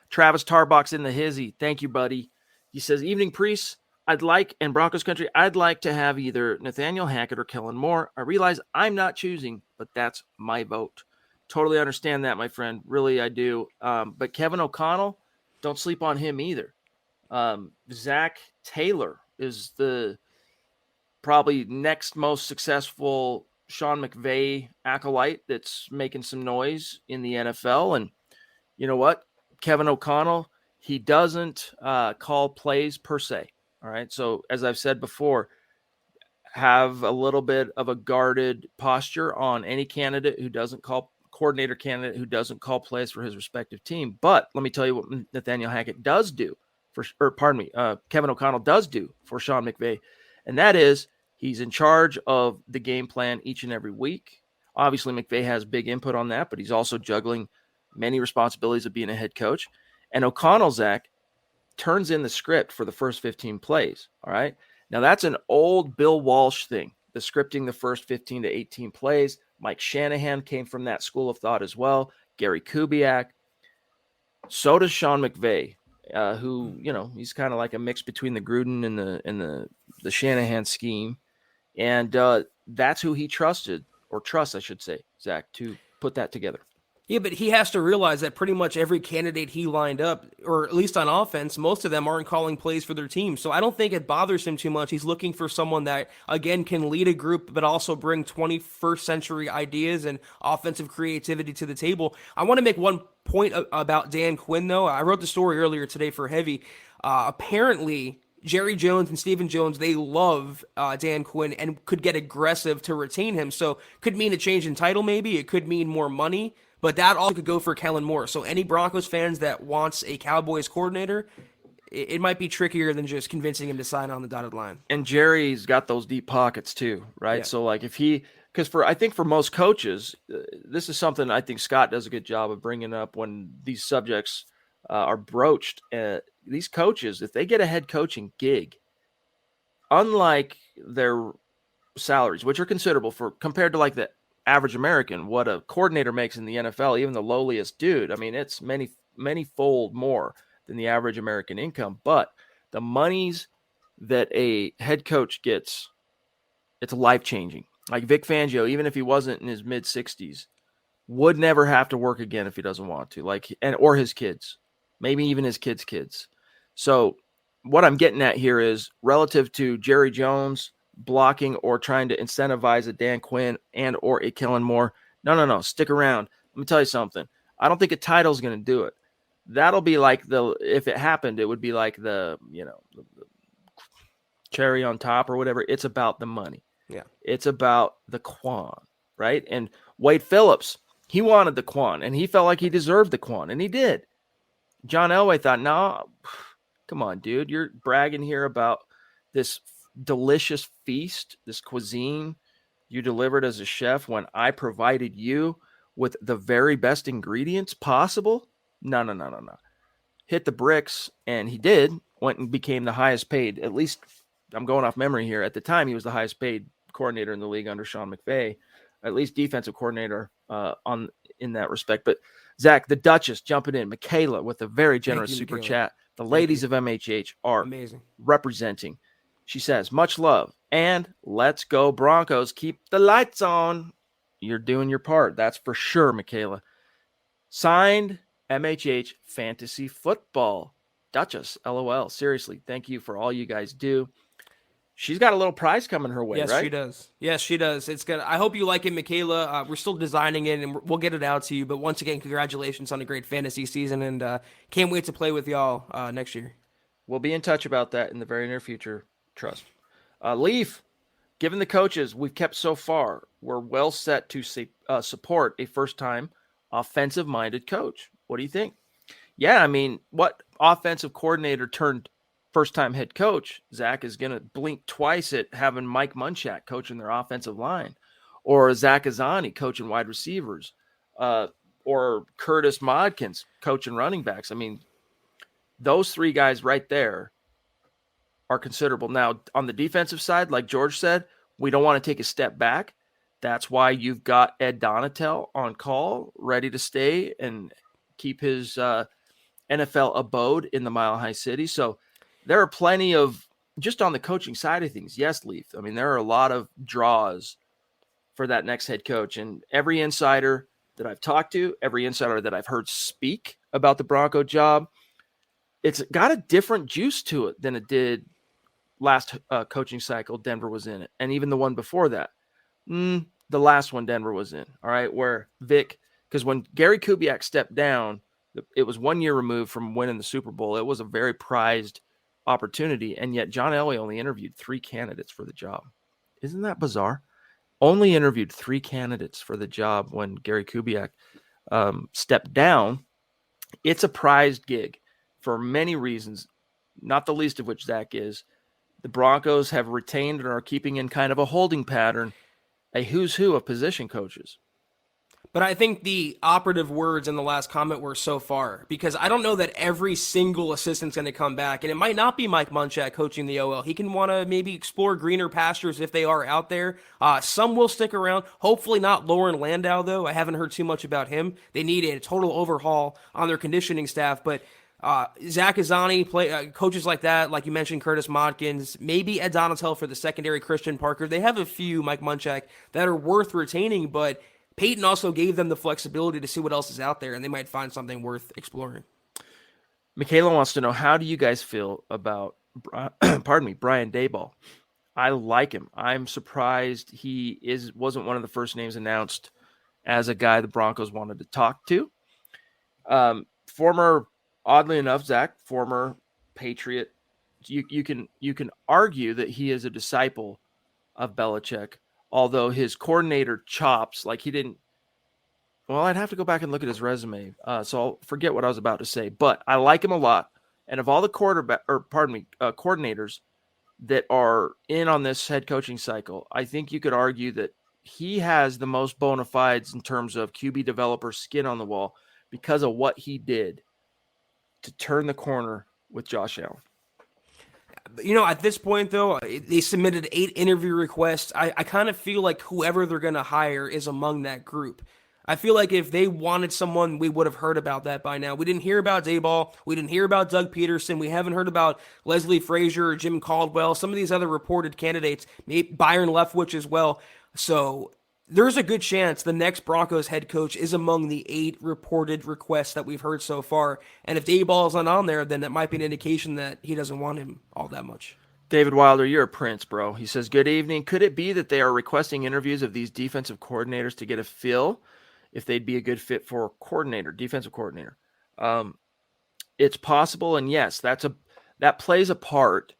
Speaker 1: Travis Tarbox in the hizzy. Thank you, buddy. He says, evening priests, and Broncos country, I'd like to have either Nathaniel Hackett or Kellen Moore. I realize I'm not choosing, but that's my vote. Totally understand that, my friend. Really, I do. But Kevin O'Connell, don't sleep on him either. Zach Taylor is the probably next most successful Sean McVay acolyte that's making some noise in the NFL. And you know what? Kevin O'Connell, he doesn't call plays per se. All right. So as I've said before, have a little bit of a guarded posture on any coordinator candidate who doesn't call plays for his respective team. But let me tell you what Nathaniel Hackett does do Kevin O'Connell does do for Sean McVay. And that is he's in charge of the game plan each and every week. Obviously, McVay has big input on that, but he's also juggling many responsibilities of being a head coach. And O'Connell, Zach, turns in the script for the first 15 plays. All right. Now, that's an old Bill Walsh thing, the scripting the first 15 to 18 plays. Mike Shanahan came from that school of thought as well. Gary Kubiak. So does Sean McVay. Who, he's kind of like a mix between the Gruden and the Shanahan scheme. And that's who he trusts, I should say, Zach, to put that together.
Speaker 3: Yeah, but he has to realize that pretty much every candidate he lined up, or at least on offense, most of them aren't calling plays for their team. So I don't think it bothers him too much. He's looking for someone that, again, can lead a group, but also bring 21st century ideas and offensive creativity to the table. I want to make one point about Dan Quinn, though. I wrote the story earlier today for Heavy. Apparently, Jerry Jones and Stephen Jones, they love Dan Quinn and could get aggressive to retain him. So could mean a change in title maybe. It could mean more money. But that also could go for Kellen Moore. So any Broncos fans that wants a Cowboys coordinator, it might be trickier than just convincing him to sign on the dotted line.
Speaker 1: And Jerry's got those deep pockets too, right? Yeah. So like I think for most coaches, this is something I think Scott does a good job of bringing up when these subjects are broached. These coaches, if they get a head coaching gig, unlike their salaries, which are considerable for compared to like the average American, what a coordinator makes in the NFL, even the lowliest dude. I mean, it's many fold more than the average American income. But the monies that a head coach gets, it's life changing. Like Vic Fangio, even if he wasn't in his mid 60s, would never have to work again if he doesn't want to. Or his kids, maybe even his kids. So what I'm getting at here is relative to Jerry Jones blocking or trying to incentivize a Dan Quinn and or a Kellen Moore. No. Stick around. Let me tell you something. I don't think a title is going to do it. That'll be like if it happened, it would be like the cherry on top or whatever. It's about the money.
Speaker 3: Yeah.
Speaker 1: It's about the Quan, right? And Wade Phillips, he wanted the Quan, and he felt like he deserved the Quan, and he did. John Elway thought, no, come on, dude. You're bragging here about this delicious feast, this cuisine you delivered as a chef when I provided you with the very best ingredients possible. No. Hit the bricks, and he did. Went and became the highest paid, at least I'm going off memory here. At the time, he was the highest paid coordinator in the league under Sean McVay, at least defensive coordinator in that respect. But Zach, the Duchess jumping in, Michaela with a very generous super chat. The ladies of MHH are
Speaker 3: amazing
Speaker 1: representing. She says, much love and let's go Broncos. Keep the lights on. You're doing your part. That's for sure, Michaela. Signed MHH Fantasy Football. Duchess, LOL. Seriously, thank you for all you guys do. She's got a little prize coming her way,
Speaker 3: yes,
Speaker 1: right?
Speaker 3: Yes, she does. It's good. I hope you like it, Michaela. We're still designing it, and we'll get it out to you. But once again, congratulations on a great fantasy season, and can't wait to play with y'all next year.
Speaker 1: We'll be in touch about that in the very near future. Trust. Leaf, given the coaches we've kept so far, we're well set to support a first-time offensive-minded coach. What do you think? Yeah, I mean, what offensive coordinator turned first-time head coach, Zach, is going to blink twice at having Mike Munchak coaching their offensive line, or Zach Azani coaching wide receivers, or Curtis Modkins coaching running backs. I mean, those three guys right there are considerable. Now, on the defensive side, like George said, we don't want to take a step back. That's why you've got Ed Donatel on call, ready to stay and keep his NFL abode in the Mile High City. So there are plenty of, just on the coaching side of things, yes, Leaf. I mean, there are a lot of draws for that next head coach. And every insider that I've talked to, every insider that I've heard speak about the Bronco job, it's got a different juice to it than it did last coaching cycle Denver was in it. And even the one before that. The last one Denver was in, all right, where Vic, because when Gary Kubiak stepped down, it was 1 year removed from winning the Super Bowl. It was a very prized opportunity, and yet John Elway only interviewed 3 candidates for the job. Isn't that bizarre? Only interviewed 3 candidates for the job when Gary Kubiak stepped down. It's a prized gig for many reasons, not the least of which, Zach, is the Broncos have retained and are keeping in kind of a holding pattern a who's who of position coaches.
Speaker 3: But I think the operative words in the last comment were so far, because I don't know that every single assistant's going to come back, and it might not be Mike Munchak coaching the OL. He can want to maybe explore greener pastures if they are out there. Some will stick around. Hopefully not Lauren Landau, though. I haven't heard too much about him. They need a total overhaul on their conditioning staff, but Zach Azani, coaches like that, like you mentioned, Curtis Modkins, maybe Ed Donatel for the secondary, Christian Parker. They have a few, Mike Munchak, that are worth retaining, but Peyton also gave them the flexibility to see what else is out there, and they might find something worth exploring.
Speaker 1: Michaela wants to know, how do you guys feel about, Brian Daboll? I like him. I'm surprised he wasn't one of the first names announced as a guy the Broncos wanted to talk to. Oddly enough, Zach, former Patriot. You can argue that he is a disciple of Belichick, although his coordinator chops, like he didn't. Well, I'd have to go back and look at his resume, so I'll forget what I was about to say. But I like him a lot, and of all the coordinators that are in on this head coaching cycle, I think you could argue that he has the most bona fides in terms of QB developer skin on the wall because of what he did to turn the corner with Josh Allen.
Speaker 3: At this point, though, they submitted 8 interview requests. I kind of feel like whoever they're going to hire is among that group. I feel like if they wanted someone, we would have heard about that by now. We didn't hear about Dayball. We didn't hear about Doug Peterson. We haven't heard about Leslie Frazier or Jim Caldwell, some of these other reported candidates, maybe Byron Leftwich as well. So there's a good chance the next Broncos head coach is among the 8 reported requests that we've heard so far. And if Dayball is not on there, then that might be an indication that he doesn't want him all that much.
Speaker 1: David Wilder, you're a prince, bro. He says, good evening. Could it be that they are requesting interviews of these defensive coordinators to get a feel if they'd be a good fit for defensive coordinator? It's possible, and yes, that plays a part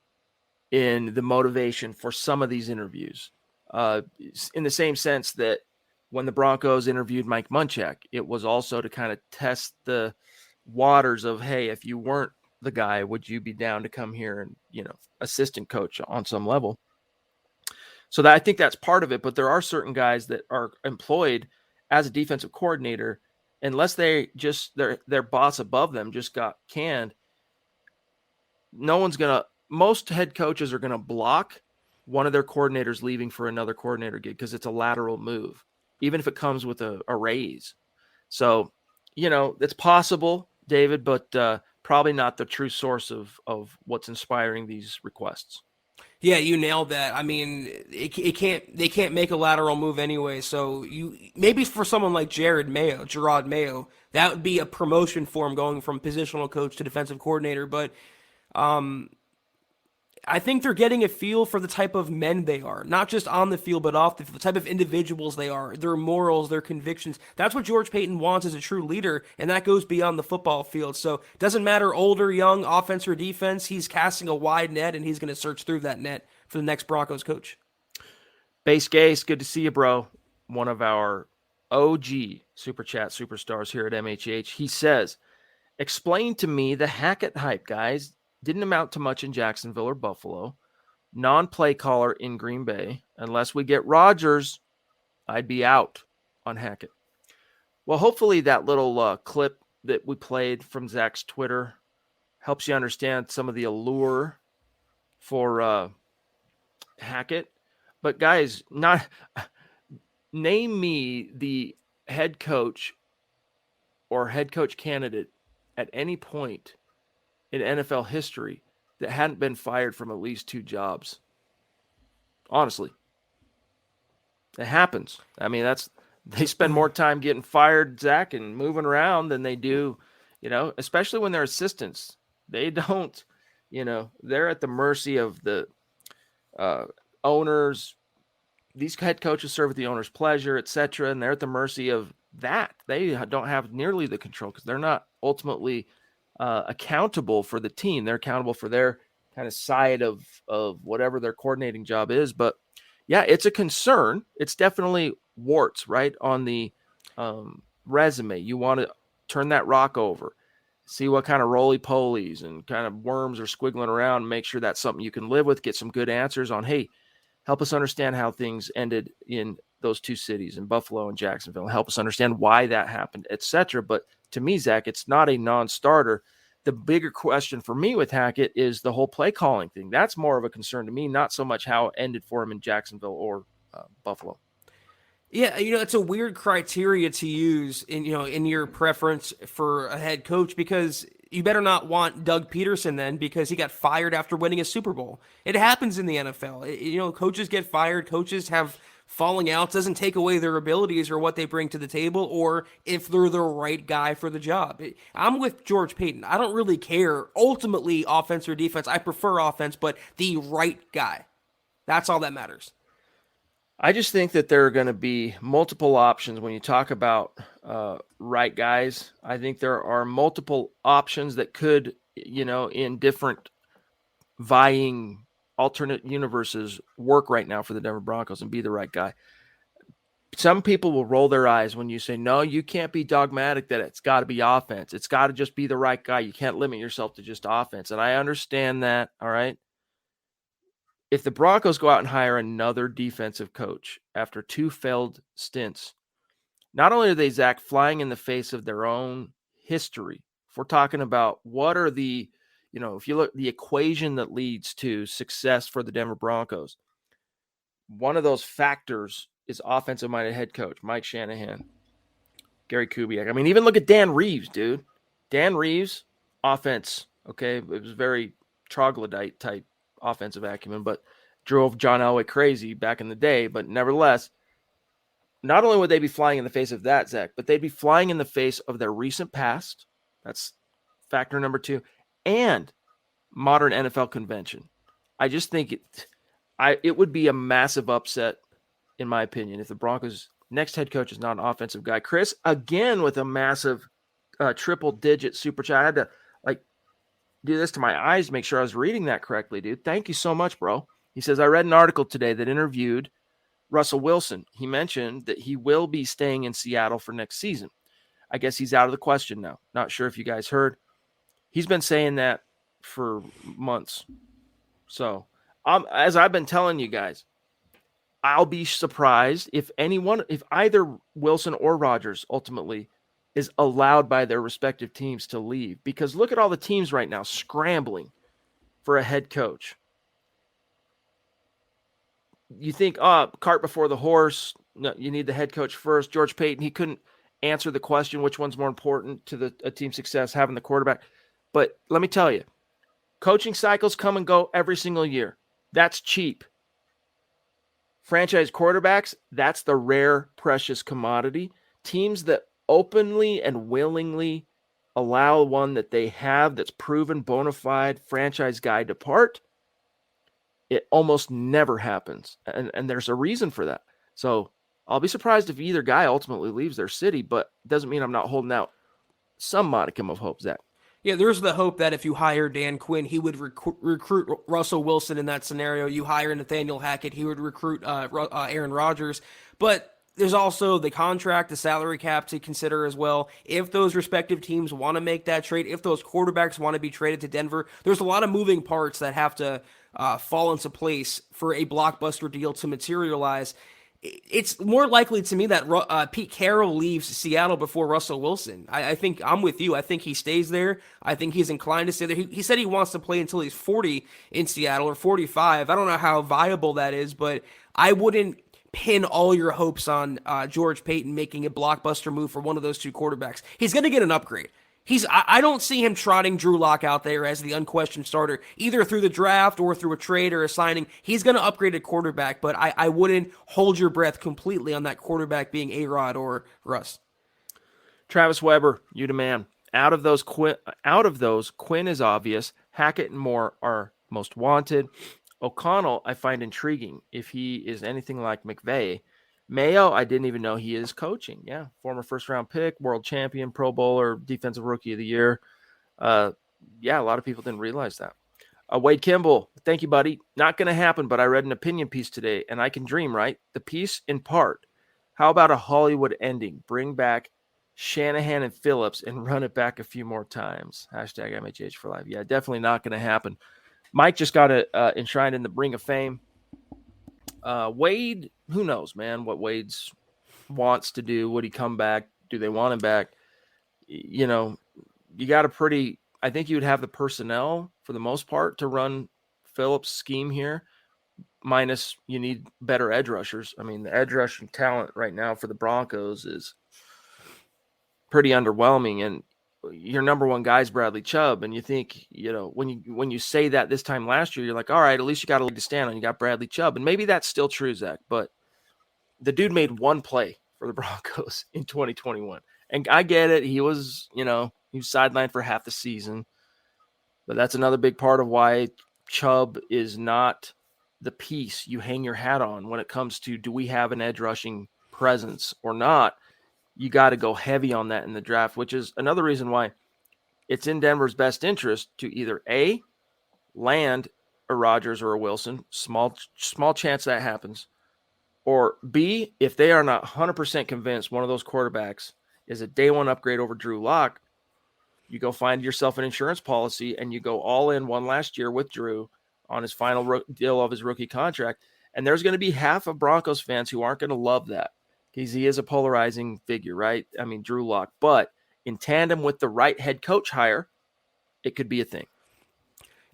Speaker 1: in the motivation for some of these interviews. In the same sense that when the Broncos interviewed Mike Munchak, it was also to kind of test the waters of, hey, if you weren't the guy, would you be down to come here and, assistant coach on some level? So I think that's part of it, but there are certain guys that are employed as a defensive coordinator, unless their boss above them just got canned, most head coaches are going to block one of their coordinators leaving for another coordinator gig because it's a lateral move, even if it comes with a raise. So, it's possible, David, but probably not the true source of what's inspiring these requests.
Speaker 3: Yeah, you nailed that. I mean, they can't make a lateral move anyway. So maybe for someone like Gerard Mayo, that would be a promotion for him going from positional coach to defensive coordinator. But I think they're getting a feel for the type of men they are, not just on the field, but off the field, the type of individuals they are, their morals, their convictions. That's what George Paton wants as a true leader, and that goes beyond the football field. So it doesn't matter older, young, offense or defense. He's casting a wide net, and he's going to search through that net for the next Broncos coach.
Speaker 1: Base Gase, good to see you, bro. One of our OG Super Chat superstars here at MHH. He says, explain to me the Hackett hype, guys. Didn't amount to much in Jacksonville or Buffalo. Non-play caller in Green Bay. Unless we get Rodgers, I'd be out on Hackett. Well, hopefully that little clip that we played from Zach's Twitter helps you understand some of the allure for Hackett. But guys, name me the head coach or head coach candidate at any point in NFL history that hadn't been fired from at least 2 jobs. Honestly. It happens. I mean, they spend more time getting fired, Zach, and moving around than they do, especially when they're assistants. They don't, they're at the mercy of the owners. These head coaches serve at the owner's pleasure, etc., and they're at the mercy of that. They don't have nearly the control because they're not ultimately accountable for the team. They're accountable for their kind of side of whatever their coordinating job is. But yeah, it's a concern. It's definitely warts right on the resume. You want to turn that rock over, see what kind of roly-polies and kind of worms are squiggling around, make sure that's something you can live with, get some good answers on, hey, help us understand how things ended in those 2 cities, in Buffalo and Jacksonville, help us understand why that happened, etc. But to me, Zach, it's not a non-starter. The bigger question for me with Hackett is the whole play calling thing. That's more of a concern to me, not so much how it ended for him in Jacksonville or Buffalo.
Speaker 3: Yeah, it's a weird criteria to use in your preference for a head coach, because you better not want Doug Peterson then, because he got fired after winning a Super Bowl. It happens in the NFL. Coaches get fired. Coaches have falling out. Doesn't take away their abilities or what they bring to the table, or if they're the right guy for the job. I'm with George Paton. I don't really care ultimately offense or defense. I prefer offense, but the right guy. That's all that matters.
Speaker 1: I just think that there are going to be multiple options when you talk about right guys. I think there are multiple options that could, in different vying alternate universes, work right now for the Denver Broncos and be the right guy. Some people will roll their eyes when you say, no, you can't be dogmatic that it's got to be offense. It's got to just be the right guy. You can't limit yourself to just offense. And I understand that. All right. If the Broncos go out and hire another defensive coach after 2 failed stints, not only are they, Zach, flying in the face of their own history, if we're talking about what are the if you look the equation that leads to success for the Denver Broncos, one of those factors is offensive-minded head coach Mike Shanahan, Gary Kubiak. I mean, even look at Dan Reeves, dude. Dan Reeves, offense, okay, it was very troglodyte type offensive acumen, but drove John Elway crazy back in the day. But nevertheless, not only would they be flying in the face of that, Zach, but they'd be flying in the face of their recent past. That's factor number 2, and modern NFL convention. I just think it would be a massive upset, in my opinion, if the Broncos' next head coach is not an offensive guy. Chris, again, with a massive triple-digit super chat. I had to do this to my eyes to make sure I was reading that correctly, dude. Thank you so much, bro. He says, I read an article today that interviewed Russell Wilson. He mentioned that he will be staying in Seattle for next season. I guess he's out of the question now. Not sure if you guys heard. He's been saying that for months. So, as I've been telling you guys, I'll be surprised if either Wilson or Rodgers ultimately is allowed by their respective teams to leave. Because look at all the teams right now scrambling for a head coach. You think, cart before the horse. No, you need the head coach first. George Payton, he couldn't answer the question, which one's more important to a team's success, having the quarterback. But let me tell you, coaching cycles come and go every single year. That's cheap. Franchise quarterbacks, that's the rare, precious commodity. Teams that openly and willingly allow one that they have that's proven bona fide franchise guy depart, it almost never happens. And there's a reason for that. So I'll be surprised if either guy ultimately leaves their city, but it doesn't mean I'm not holding out some modicum of hope, Zach.
Speaker 3: Yeah, there's the hope that if you hire Dan Quinn, he would recruit Russell Wilson in that scenario. You hire Nathaniel Hackett, he would recruit Aaron Rodgers. But there's also the contract, the salary cap to consider as well. If those respective teams want to make that trade, if those quarterbacks want to be traded to Denver, there's a lot of moving parts that have to fall into place for a blockbuster deal to materialize. It's more likely to me that Pete Carroll leaves Seattle before Russell Wilson. I think I'm with you. I think he stays there. I think he's inclined to stay there. He said he wants to play until he's 40 in Seattle or 45. I don't know how viable that is, but I wouldn't pin all your hopes on George Payton making a blockbuster move for one of those two quarterbacks. He's going to get an upgrade. I don't see him trotting Drew Lock out there as the unquestioned starter, either through the draft or through a trade or a signing. He's going to upgrade a quarterback, but I wouldn't hold your breath completely on that quarterback being A-Rod or Russ.
Speaker 1: Travis Weber, you demand. Out of those, Quinn is obvious. Hackett and Moore are most wanted. O'Connell, I find intriguing if he is anything like McVay. Mayo, I didn't even know he is coaching. Yeah, former first-round pick, world champion, Pro Bowler, defensive rookie of the year. A lot of people didn't realize that. Wade Kimball, thank you, buddy. Not going to happen, but I read an opinion piece today, and I can dream, right? The piece in part. How about a Hollywood ending? Bring back Shanahan and Phillips and run it back a few more times. Hashtag MHH for life. Yeah, definitely not going to happen. Mike just got enshrined in the Ring of Fame. Wade, who knows, man, what Wade's wants to do. Would he come back? Do they want him back? You got I think you would have the personnel for the most part to run Phillips' scheme here, minus you need better edge rushers. I mean, the edge rushing talent right now for the Broncos is pretty underwhelming, and your number one guy is Bradley Chubb, and you think, when you say that this time last year, you're like, all right, at least you got a leg to stand on. You got Bradley Chubb, and maybe that's still true, Zach, but the dude made one play for the Broncos in 2021, and I get it. He was sidelined for half the season, but that's another big part of why Chubb is not the piece you hang your hat on when it comes to, do we have an edge rushing presence or not? You got to go heavy on that in the draft, which is another reason why it's in Denver's best interest to either A, land a Rodgers or a Wilson, small chance that happens, or B, if they are not 100% convinced one of those quarterbacks is a day one upgrade over Drew Lock, you go find yourself an insurance policy and you go all in one last year with Drew on his final deal of his rookie contract. And there's going to be half of Broncos fans who aren't going to love that, because he is a polarizing figure, right? I mean, Drew Lock. But in tandem with the right head coach hire, it could be a thing.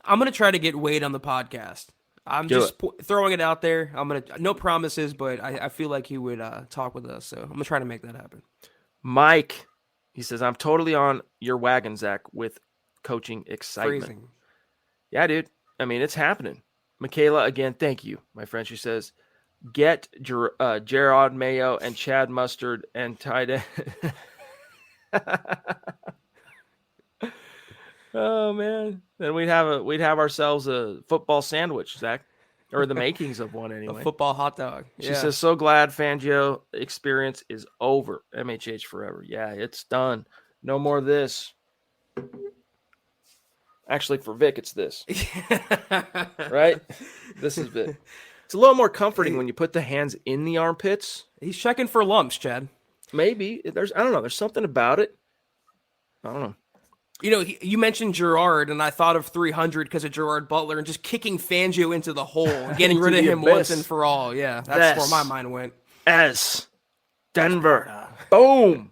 Speaker 3: I'm going to try to get Wade on the podcast. I'm
Speaker 1: Do
Speaker 3: just throwing it out there. No promises, but I feel like he would talk with us. So I'm going to try to make that happen.
Speaker 1: Mike, he says, I'm totally on your wagon, Zach, with coaching excitement.
Speaker 3: Phrasing.
Speaker 1: Yeah, dude. I mean, it's happening. Michaela, again, thank you, my friend. She says, get Gerard Mayo and Chad Mustard and tight end. Oh man, then we'd have ourselves a football sandwich, Zach, or the makings of one anyway.
Speaker 3: A football hot dog.
Speaker 1: She says, so glad Fangio experience is over. MHH forever. Yeah, it's done. No more of this. Actually, for Vic, it's this. Right? This is Vic. It's a little more comforting when you put the hands in the armpits.
Speaker 3: He's checking for lumps, Chad.
Speaker 1: Maybe. I don't know. There's something about it. I don't know.
Speaker 3: You know, you mentioned Gerard, and I thought of 300 because of Gerard Butler and just kicking Fangio into the hole and getting rid of him once and for all. Yeah, that's where my mind went.
Speaker 1: Denver. Boom.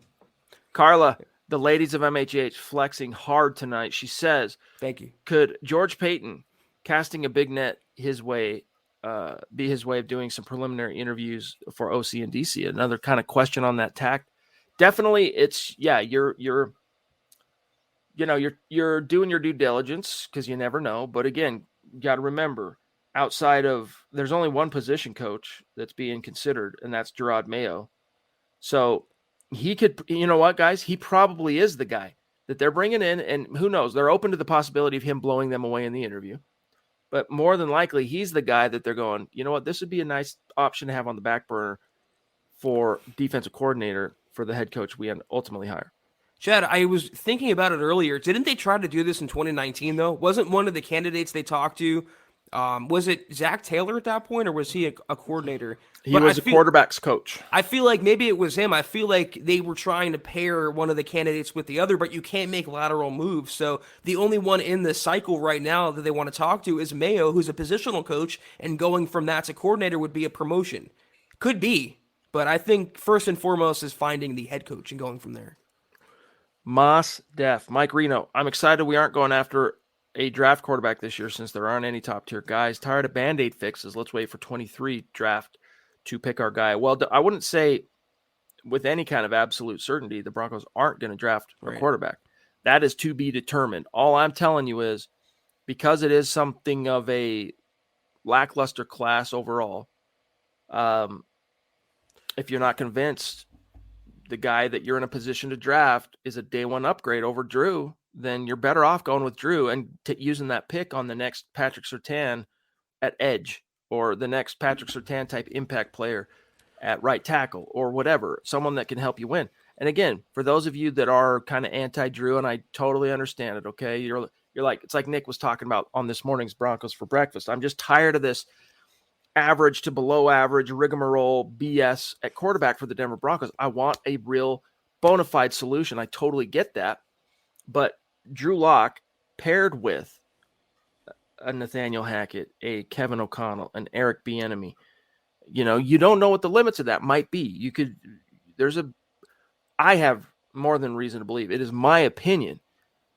Speaker 1: Carla, the ladies of MHH flexing hard tonight. She says,
Speaker 3: thank you.
Speaker 1: Could George Payton casting a big net his way be his way of doing some preliminary interviews for OC and DC? Another kind of question on that tack. Definitely, it's you're doing your due diligence because you never know. But again, you got to remember, there's only one position coach that's being considered, and that's Gerard Mayo. So he could, you know what, guys? He probably is the guy that they're bringing in, and who knows? They're open to the possibility of him blowing them away in the interview. But more than likely, he's the guy that they're going, you know what? This would be a nice option to have on the back burner for defensive coordinator for the head coach we ultimately hire.
Speaker 3: Chad, I was thinking about it earlier. Didn't they try to do this in 2019, though? Wasn't one of the candidates they talked to, was it Zach Taylor at that point, or was he a coordinator?
Speaker 1: He was a quarterback's coach.
Speaker 3: I feel like maybe it was him. I feel like they were trying to pair one of the candidates with the other, but you can't make lateral moves. So the only one in the cycle right now that they want to talk to is Mayo, who's a positional coach, and going from that to coordinator would be a promotion. Could be, but I think first and foremost is finding the head coach and going from there.
Speaker 1: Moss Def. Mike Reno, I'm excited we aren't going after a draft quarterback this year since there aren't any top-tier guys. Tired of Band-Aid fixes. Let's wait for 23 draft to pick our guy. Well, I wouldn't say with any kind of absolute certainty the Broncos aren't going to draft a quarterback. That is to be determined. All I'm telling you is because it is something of a lackluster class overall, if you're not convinced the guy that you're in a position to draft is a day one upgrade over Drew, then you're better off going with Drew and using that pick on the next Patrick Surtain at edge, or the next Patrick Surtain type impact player at right tackle, or whatever, someone that can help you win. And again, for those of you that are kind of anti-Drew, and I totally understand it, okay? You're like, it's like Nick was talking about on this morning's Broncos for breakfast. I'm just tired of this average to below average rigmarole BS at quarterback for the Denver Broncos. I want a real bona fide solution. I totally get that. But Drew Lock paired with a Nathaniel Hackett, a Kevin O'Connell, an Eric Bieniemy, you don't know what the limits of that might be. I have more than reason to believe, it is my opinion,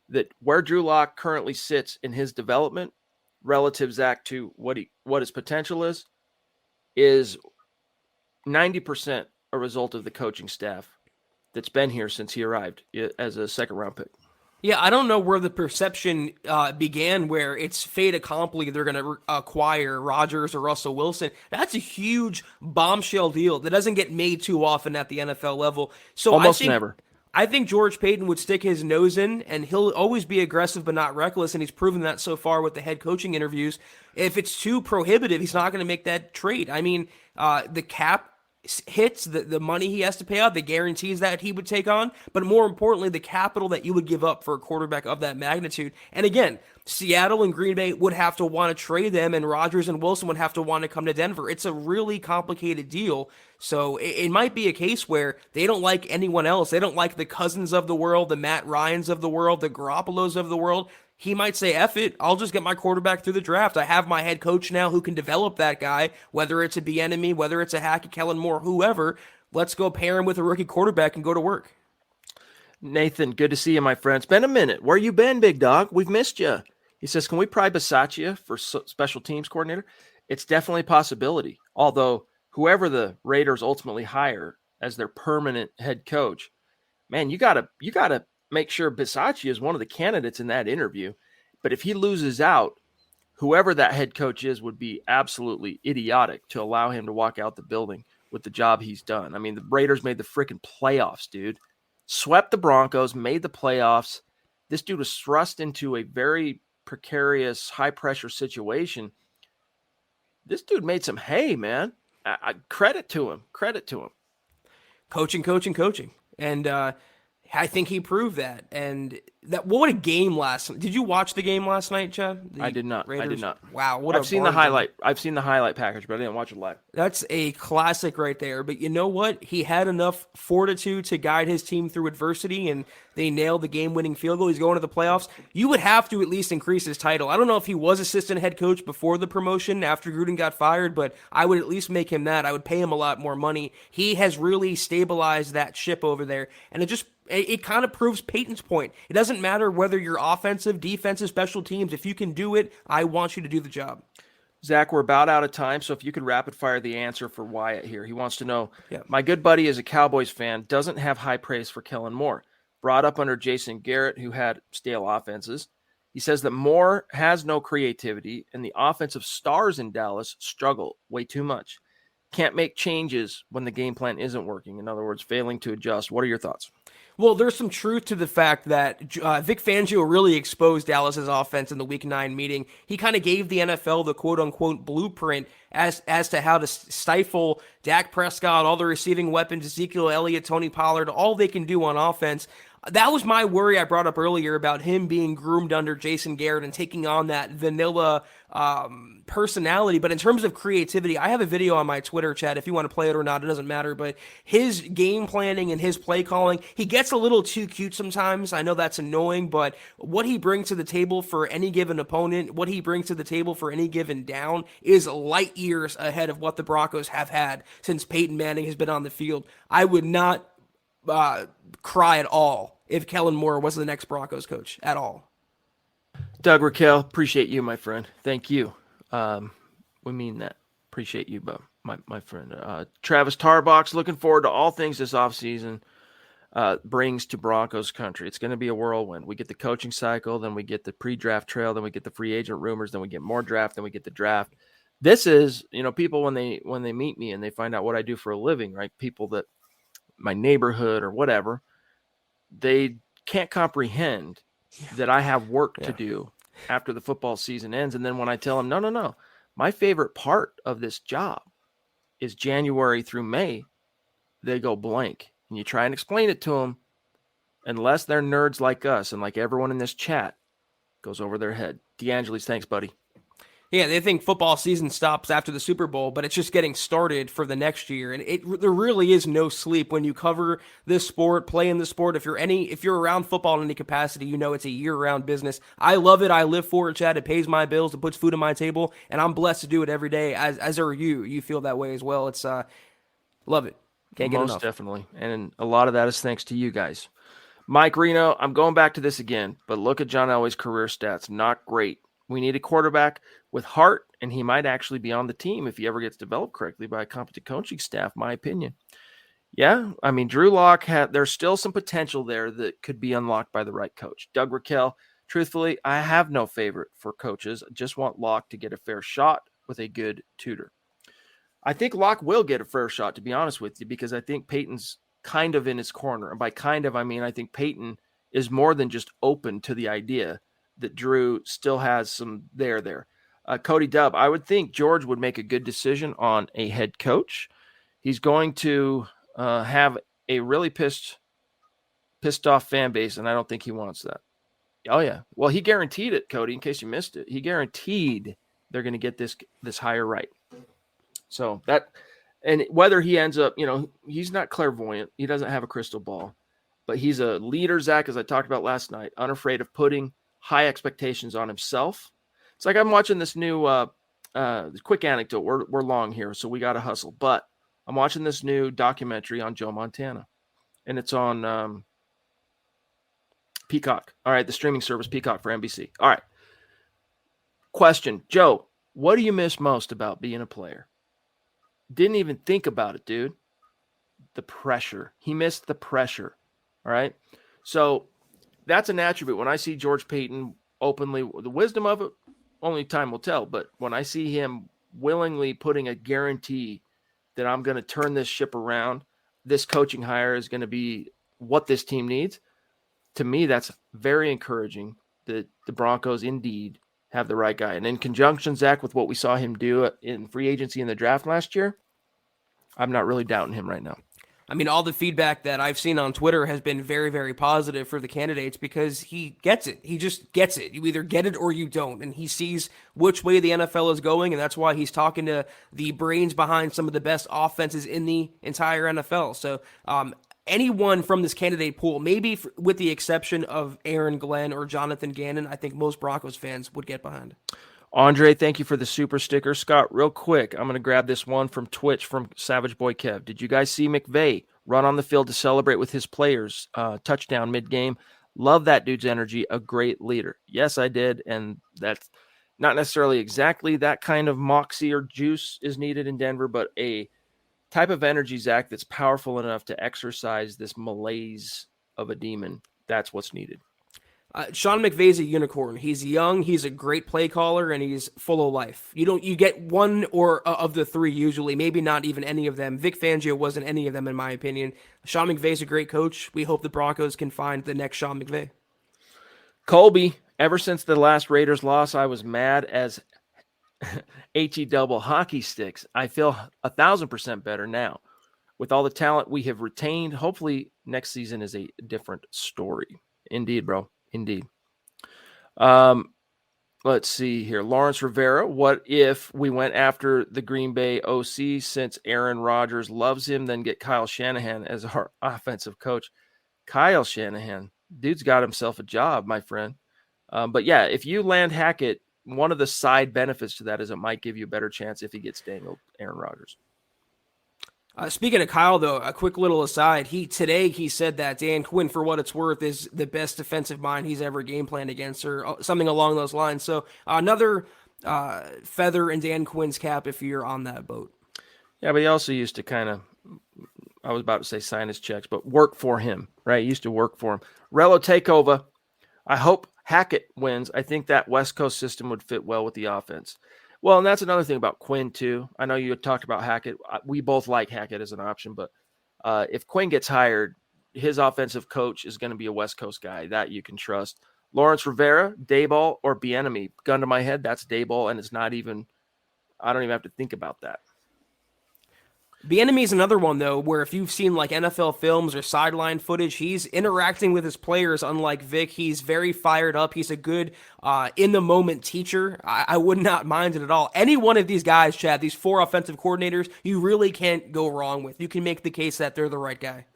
Speaker 1: that where Drew Lock currently sits in his development relative, Zach, to what his potential is 90% a result of the coaching staff that's been here since he arrived as a second-round pick.
Speaker 3: Yeah, I don't know where the perception began where it's fait accompli they're going to acquire Rodgers or Russell Wilson. That's a huge bombshell deal that doesn't get made too often at the NFL level. So
Speaker 1: almost never.
Speaker 3: I think George Payton would stick his nose in, and he'll always be aggressive but not reckless, and he's proven that so far with the head coaching interviews. If it's too prohibitive, he's not going to make that trade. I mean, the cap hits, the money he has to pay out, the guarantees that he would take on, but more importantly, the capital that you would give up for a quarterback of that magnitude. And again, Seattle and Green Bay would have to want to trade them, and Rodgers and Wilson would have to want to come to Denver. It's a really complicated deal. So it might be a case where they don't like anyone else. They don't like the Cousins of the world, the Matt Ryans of the world, the Garoppolos of the world. He might say, F it, I'll just get my quarterback through the draft. I have my head coach now who can develop that guy, whether it's a Bieniemy, whether it's a Hackett, Kellen Moore, whoever. Let's go pair him with a rookie quarterback and go to work.
Speaker 1: Nathan, good to see you, my friend. It's been a minute. Where you been, big dog? We've missed you. He says, can we pry Bisaccia for special teams coordinator? It's definitely a possibility. Although whoever the Raiders ultimately hire as their permanent head coach, man, you gotta make sure Bisaccia is one of the candidates in that interview. But if he loses out, whoever that head coach is would be absolutely idiotic to allow him to walk out the building with the job he's done. I mean, the Raiders made the freaking playoffs, dude. Swept the Broncos, made the playoffs. This dude was thrust into a very precarious, high-pressure situation. This dude made some hay, man. Credit to him. Credit to him.
Speaker 3: Coaching. And I think he proved that. And what a game last night. Did you watch the game last night, Chad?
Speaker 1: I did not.
Speaker 3: Raiders?
Speaker 1: I did not.
Speaker 3: Wow,
Speaker 1: I've seen the highlight. I've seen the highlight package, but I didn't watch it live.
Speaker 3: That's a classic right there. But you know what? He had enough fortitude to guide his team through adversity, and they nailed the game-winning field goal. He's going to the playoffs. You would have to at least increase his title. I don't know if he was assistant head coach before the promotion after Gruden got fired, but I would at least make him that. I would pay him a lot more money. He has really stabilized that ship over there, and it kind of proves Peyton's point. It doesn't matter whether you're offensive, defensive, special teams. If you can do it, I want you to do the job.
Speaker 1: Zach, we're about out of time, so if you could rapid fire the answer for Wyatt here. He wants to know, My good buddy is a Cowboys fan, doesn't have high praise for Kellen Moore. Brought up under Jason Garrett, who had stale offenses. He says that Moore has no creativity, and the offensive stars in Dallas struggle way too much. Can't make changes when the game plan isn't working. In other words, failing to adjust. What are your thoughts?
Speaker 3: Well, there's some truth to the fact that Vic Fangio really exposed Dallas's offense in the Week 9 meeting. He kind of gave the NFL the quote-unquote blueprint as to how to stifle Dak Prescott, all the receiving weapons, Ezekiel Elliott, Tony Pollard, all they can do on offense. That was my worry I brought up earlier about him being groomed under Jason Garrett and taking on that vanilla personality. But in terms of creativity, I have a video on my Twitter chat. If you want to play it or not, it doesn't matter. But his game planning and his play calling, he gets a little too cute sometimes. I know that's annoying, but what he brings to the table for any given opponent, what he brings to the table for any given down is light years ahead of what the Broncos have had since Peyton Manning has been on the field. I would not cry at all if Kellen Moore was the next Broncos coach at all.
Speaker 1: Doug Raquel, appreciate you, my friend. Thank you. We mean that. Appreciate you, my friend. Travis Tarbox, looking forward to all things this offseason brings to Broncos country. It's going to be a whirlwind. We get the coaching cycle, then we get the pre-draft trail, then we get the free agent rumors, then we get more draft, then we get the draft. This is, people when they meet me and they find out what I do for a living, right? People that my neighborhood or whatever, they can't comprehend that I have work to do after the football season ends. And then when I tell them, no, my favorite part of this job is January through May, they go blank. And you try and explain it to them, unless they're nerds like us and like everyone in this chat, goes over their head. DeAngelis, thanks, buddy.
Speaker 3: Yeah, they think football season stops after the Super Bowl, but it's just getting started for the next year. And there really is no sleep when you cover this sport, play in the sport. If you're around football in any capacity, it's a year-round business. I love it. I live for it, Chad. It pays my bills. It puts food on my table, and I'm blessed to do it every day. As are you. You feel that way as well. It's love it. Can't get enough.
Speaker 1: Most definitely, and a lot of that is thanks to you guys. Mike Reno, I'm going back to this again, but look at John Elway's career stats. Not great. We need a quarterback with heart, and he might actually be on the team if he ever gets developed correctly by a competent coaching staff, my opinion. Yeah, I mean, Drew Lock, there's still some potential there that could be unlocked by the right coach. Doug Raquel, truthfully, I have no favorite for coaches. I just want Lock to get a fair shot with a good tutor. I think Lock will get a fair shot, to be honest with you, because I think Peyton's kind of in his corner. And by kind of, I mean, I think Peyton is more than just open to the idea that Drew still has some there. Cody Dubb, I would think George would make a good decision on a head coach. He's going to have a really pissed off fan base, and I don't think he wants that. Oh, yeah. Well, he guaranteed it, Cody, in case you missed it. He guaranteed they're going to get this hire right. So that, and whether he ends up, he's not clairvoyant. He doesn't have a crystal ball, but he's a leader, Zach, as I talked about last night, unafraid of putting high expectations on himself. It's like I'm watching this new quick anecdote. We're long here, so we got to hustle. But I'm watching this new documentary on Joe Montana, and it's on Peacock. All right, the streaming service Peacock for NBC. All right. question, Joe, what do you miss most about being a player? Didn't even think about it, dude. The pressure. He missed the pressure. All right. So that's an attribute. When I see George Payton openly, the wisdom of it, only time will tell. But when I see him willingly putting a guarantee that I'm going to turn this ship around, this coaching hire is going to be what this team needs, to me, that's very encouraging that the Broncos indeed have the right guy. And in conjunction, Zach, with what we saw him do in free agency in the draft last year, I'm not really doubting him right now.
Speaker 3: I mean, all the feedback that I've seen on Twitter has been very, very positive for the candidates because he gets it. He just gets it. You either get it or you don't. And he sees which way the NFL is going, and that's why he's talking to the brains behind some of the best offenses in the entire NFL. So anyone from this candidate pool, maybe with the exception of Aaron Glenn or Jonathan Gannon, I think most Broncos fans would get behind.
Speaker 1: Andre, thank you for the super sticker. Scott, real quick, I'm going to grab this one from Twitch from Savage Boy Kev. Did you guys see McVay run on the field to celebrate with his players? Touchdown mid-game. Love that dude's energy. A great leader. Yes, I did, and that's not necessarily exactly that kind of moxie or juice is needed in Denver, but a type of energy, Zach, that's powerful enough to exercise this malaise of a demon. That's what's needed.
Speaker 3: Sean McVay's a unicorn. He's young, he's a great play caller, and he's full of life. You get one or of the three usually, maybe not even any of them. Vic Fangio wasn't any of them in my opinion. Sean McVay's a great coach. We hope the Broncos can find the next Sean McVay.
Speaker 1: Colby, ever since the last Raiders loss, I was mad as HE double hockey sticks. I feel 1,000% better now. With all the talent we have retained, hopefully next season is a different story. Indeed, bro. Indeed. Let's see here. Lawrence Rivera, what if we went after the Green Bay OC since Aaron Rodgers loves him, then get Kyle Shanahan as our offensive coach? Kyle Shanahan, dude's got himself a job, my friend. But yeah, if you land Hackett, one of the side benefits to that is it might give you a better chance if he gets dangled Aaron Rodgers.
Speaker 3: Speaking of Kyle, though, a quick little aside. Today he said that Dan Quinn, for what it's worth, is the best defensive mind he's ever game planned against, or something along those lines. So another feather in Dan Quinn's cap if you're on that boat.
Speaker 1: Yeah, but he also used to kind of, I was about to say sign his checks, but work for him, right? He used to work for him. Relo Takeover, I hope Hackett wins. I think that West Coast system would fit well with the offense. Well, and that's another thing about Quinn, too. I know you had talked about Hackett. We both like Hackett as an option, but if Quinn gets hired, his offensive coach is going to be a West Coast guy. That you can trust. Lawrence Rivera, Dayball, or Bieniemy. Gun to my head, that's Dayball, and it's not even – I don't even have to think about that.
Speaker 3: Bieniemy is another one, though, where if you've seen like NFL films or sideline footage, he's interacting with his players unlike Vic. He's very fired up. He's a good in-the-moment teacher. I would not mind it at all. Any one of these guys, Chad, these four offensive coordinators, you really can't go wrong with. You can make the case that they're the right guy.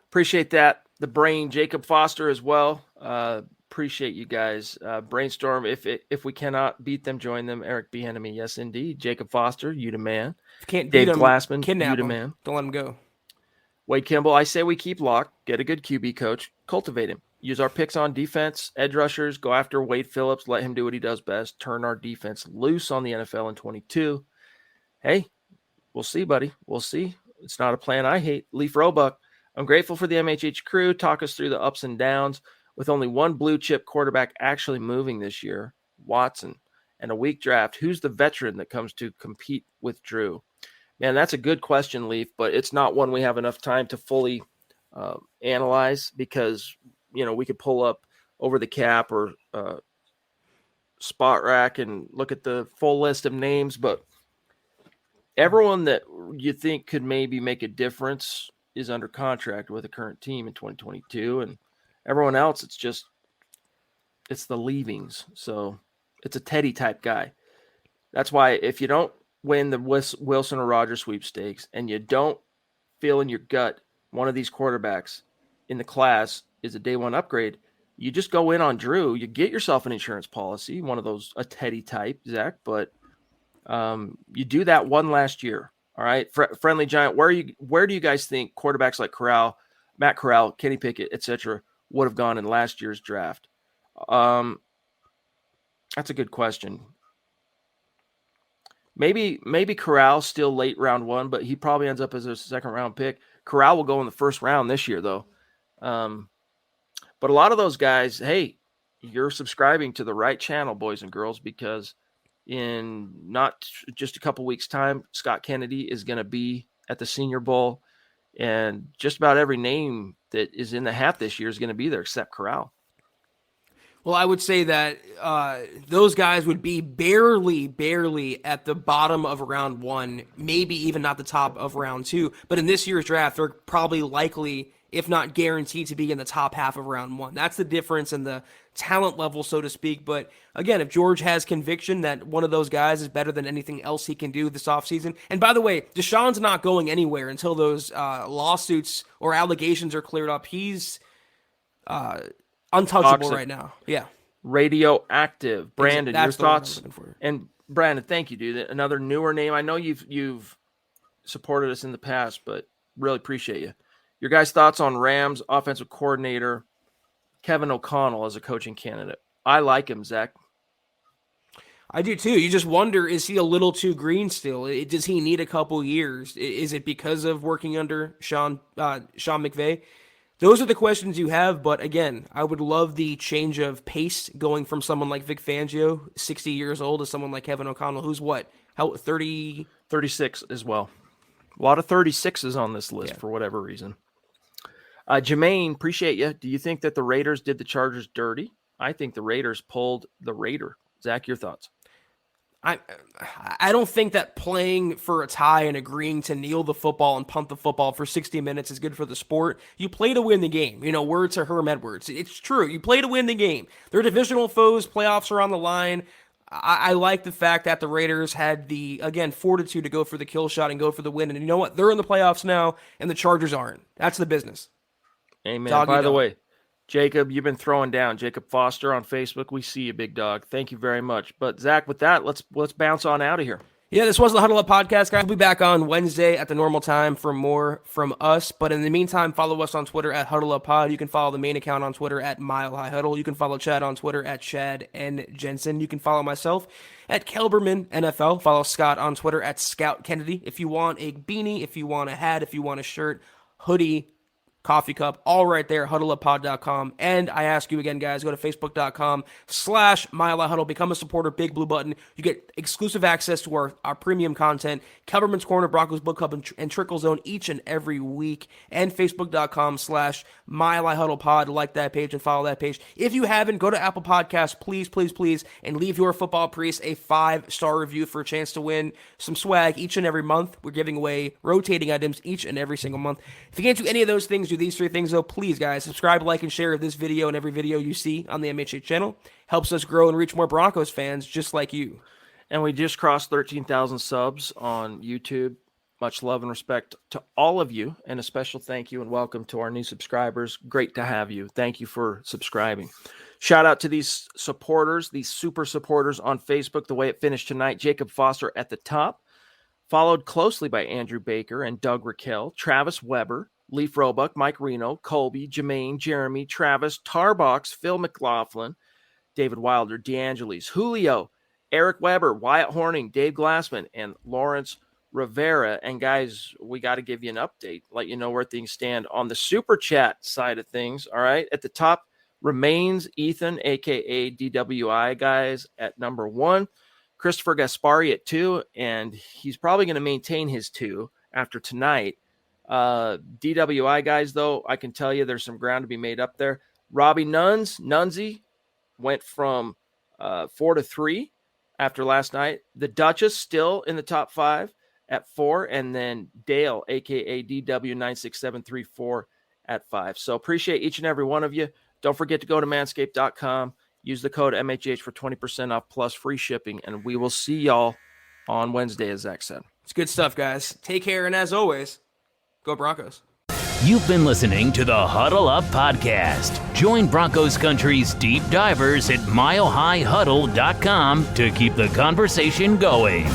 Speaker 1: Appreciate that. The brain, Jacob Foster as well. Appreciate you guys. Brainstorm. If we cannot beat them, join them. Eric Bieniemy, yes, indeed. Jacob Foster, you the man.
Speaker 3: Can't
Speaker 1: Dave
Speaker 3: beat him,
Speaker 1: Glassman,
Speaker 3: kidnap
Speaker 1: you the
Speaker 3: him.
Speaker 1: man.
Speaker 3: Don't let him go.
Speaker 1: Wade Kimball, I say we keep Locke, get a good QB coach, cultivate him. Use our picks on defense, edge rushers, go after Wade Phillips, let him do what he does best, turn our defense loose on the NFL in 22. Hey, we'll see, buddy. We'll see. It's not a plan I hate. Leaf Roebuck, I'm grateful for the MHH crew. Talk us through the ups and downs. With only one blue chip quarterback actually moving this year, Watson, and a weak draft, who's the veteran that comes to compete with Drew? Man, that's a good question, Leaf, but it's not one we have enough time to fully analyze because, we could pull up Over the Cap or Spot Rack and look at the full list of names, but everyone that you think could maybe make a difference is under contract with a current team in 2022, and everyone else, it's the leavings. So it's a Teddy type guy. That's why if you don't win the Wilson or Rodgers sweepstakes and you don't feel in your gut one of these quarterbacks in the class is a day one upgrade, you just go in on Drew. You get yourself an insurance policy, one of those, a Teddy type, Zach, but you do that one last year. All right. Friendly Giant, where do you guys think quarterbacks like Matt Corral, Kenny Pickett, etc., would have gone in last year's draft? That's a good question. Maybe Corral's still late round 1, but he probably ends up as a second round pick. Corral will go in the first round this year, though. But a lot of those guys, hey, you're subscribing to the right channel, boys and girls, because in not just a couple weeks' time, Scott Kennedy is going to be at the Senior Bowl, and just about every name that is in the hat this year is going to be there except Corral.
Speaker 3: Well, I would say that those guys would be barely at the bottom of round 1, maybe even not the top of round 2. But in this year's draft, they're probably likely, if not guaranteed, to be in the top half of round 1. That's the difference in the talent level, so to speak. But again, if George has conviction that one of those guys is better than anything else he can do this offseason, and by the way, Deshaun's not going anywhere until those lawsuits or allegations are cleared up. He's untouchable right now. Yeah.
Speaker 1: Radioactive. Brandon, your
Speaker 3: That's the word I'm
Speaker 1: thoughts?
Speaker 3: looking for.
Speaker 1: And Brandon, thank you, dude. Another newer name. I know you've supported us in the past, but really appreciate you. Your guys' thoughts on Rams offensive coordinator Kevin O'Connell as a coaching candidate? I like him, Zach.
Speaker 3: I do too. You just wonder, is he a little too green still? Does he need a couple years? Is it because of working under Sean McVay? Those are the questions you have, but again, I would love the change of pace going from someone like Vic Fangio, 60 years old, to someone like Kevin O'Connell, who's what, 30?
Speaker 1: 36 as well. A lot of 36s on this list for whatever reason. Jermaine, appreciate you. Do you think that the Raiders did the Chargers dirty? I think the Raiders pulled the Raider. Zach, your thoughts?
Speaker 3: I don't think that playing for a tie and agreeing to kneel the football and punt the football for 60 minutes is good for the sport. You play to win the game. Word to Herm Edwards. It's true. You play to win the game. They're divisional foes. Playoffs are on the line. I like the fact that the Raiders had the, again, fortitude to go for the kill shot and go for the win. And you know what? They're in the playoffs now, and the Chargers aren't. That's the business.
Speaker 1: Amen. By the way, Jacob, you've been throwing down. Jacob Foster on Facebook. We see you, big dog. Thank you very much. But Zach, with that, let's bounce on out of here.
Speaker 3: Yeah, this was the Huddle Up Podcast, guys. We'll be back on Wednesday at the normal time for more from us. But in the meantime, follow us on Twitter at Huddle Up Pod. You can follow the main account on Twitter at Mile High Huddle. You can follow Chad on Twitter at Chad and Jensen. You can follow myself at Kelberman NFL. Follow Scott on Twitter at Scout Kennedy. If you want a beanie, if you want a hat, if you want a shirt, hoodie, coffee cup, all right there, huddleuppod.com. And I ask you again, guys, go to facebook.com/Mile High Huddle. Become a supporter, big blue button. You get exclusive access to our premium content, Kelberman's Corner, Broncos Book Club, and Trickle Zone each and every week. And facebook.com/Mile High Huddle Pod. Like that page and follow that page. If you haven't, go to Apple Podcasts, please, and leave your football priest a 5-star review for a chance to win some swag each and every month. We're giving away rotating items each and every single month. If you can't do any of those things, do these 3 things, though, please, guys, subscribe, like, and share this video and every video you see on the MHH channel. Helps us grow and reach more Broncos fans just like you.
Speaker 1: And we just crossed 13,000 subs on YouTube. Much love and respect to all of you, and a special thank you and welcome to our new subscribers. Great to have you. Thank you for subscribing. Shout out to these supporters, these super supporters on Facebook, the way it finished tonight. Jacob Foster at the top, followed closely by Andrew Baker and Doug Raquel, Travis Weber, Leaf Roebuck, Mike Reno, Colby, Jermaine, Jeremy, Travis, Tarbox, Phil McLaughlin, David Wilder, DeAngelis, Julio, Eric Weber, Wyatt Horning, Dave Glassman, and Lawrence Rivera. And guys, we got to give you an update, let you know where things stand on the super chat side of things. All right. At the top remains Ethan, aka DWI, guys, at number 1. Christopher Gaspari at 2, and he's probably going to maintain his 2 after tonight. DWI guys, though, I can tell you there's some ground to be made up there. Robbie Nunzi went from 4 to 3 after last night. The Duchess still in the top 5 at 4, and then Dale, aka DW96734, at 5. So appreciate each and every one of you. Don't forget to go to manscaped.com. Use the code MHH for 20% off plus free shipping, and we will see y'all on Wednesday, as Zach said.
Speaker 3: It's good stuff, guys. Take care, and as always, go Broncos.
Speaker 2: You've been listening to the Huddle Up Podcast. Join Broncos Country's deep divers at milehighhuddle.com to keep the conversation going.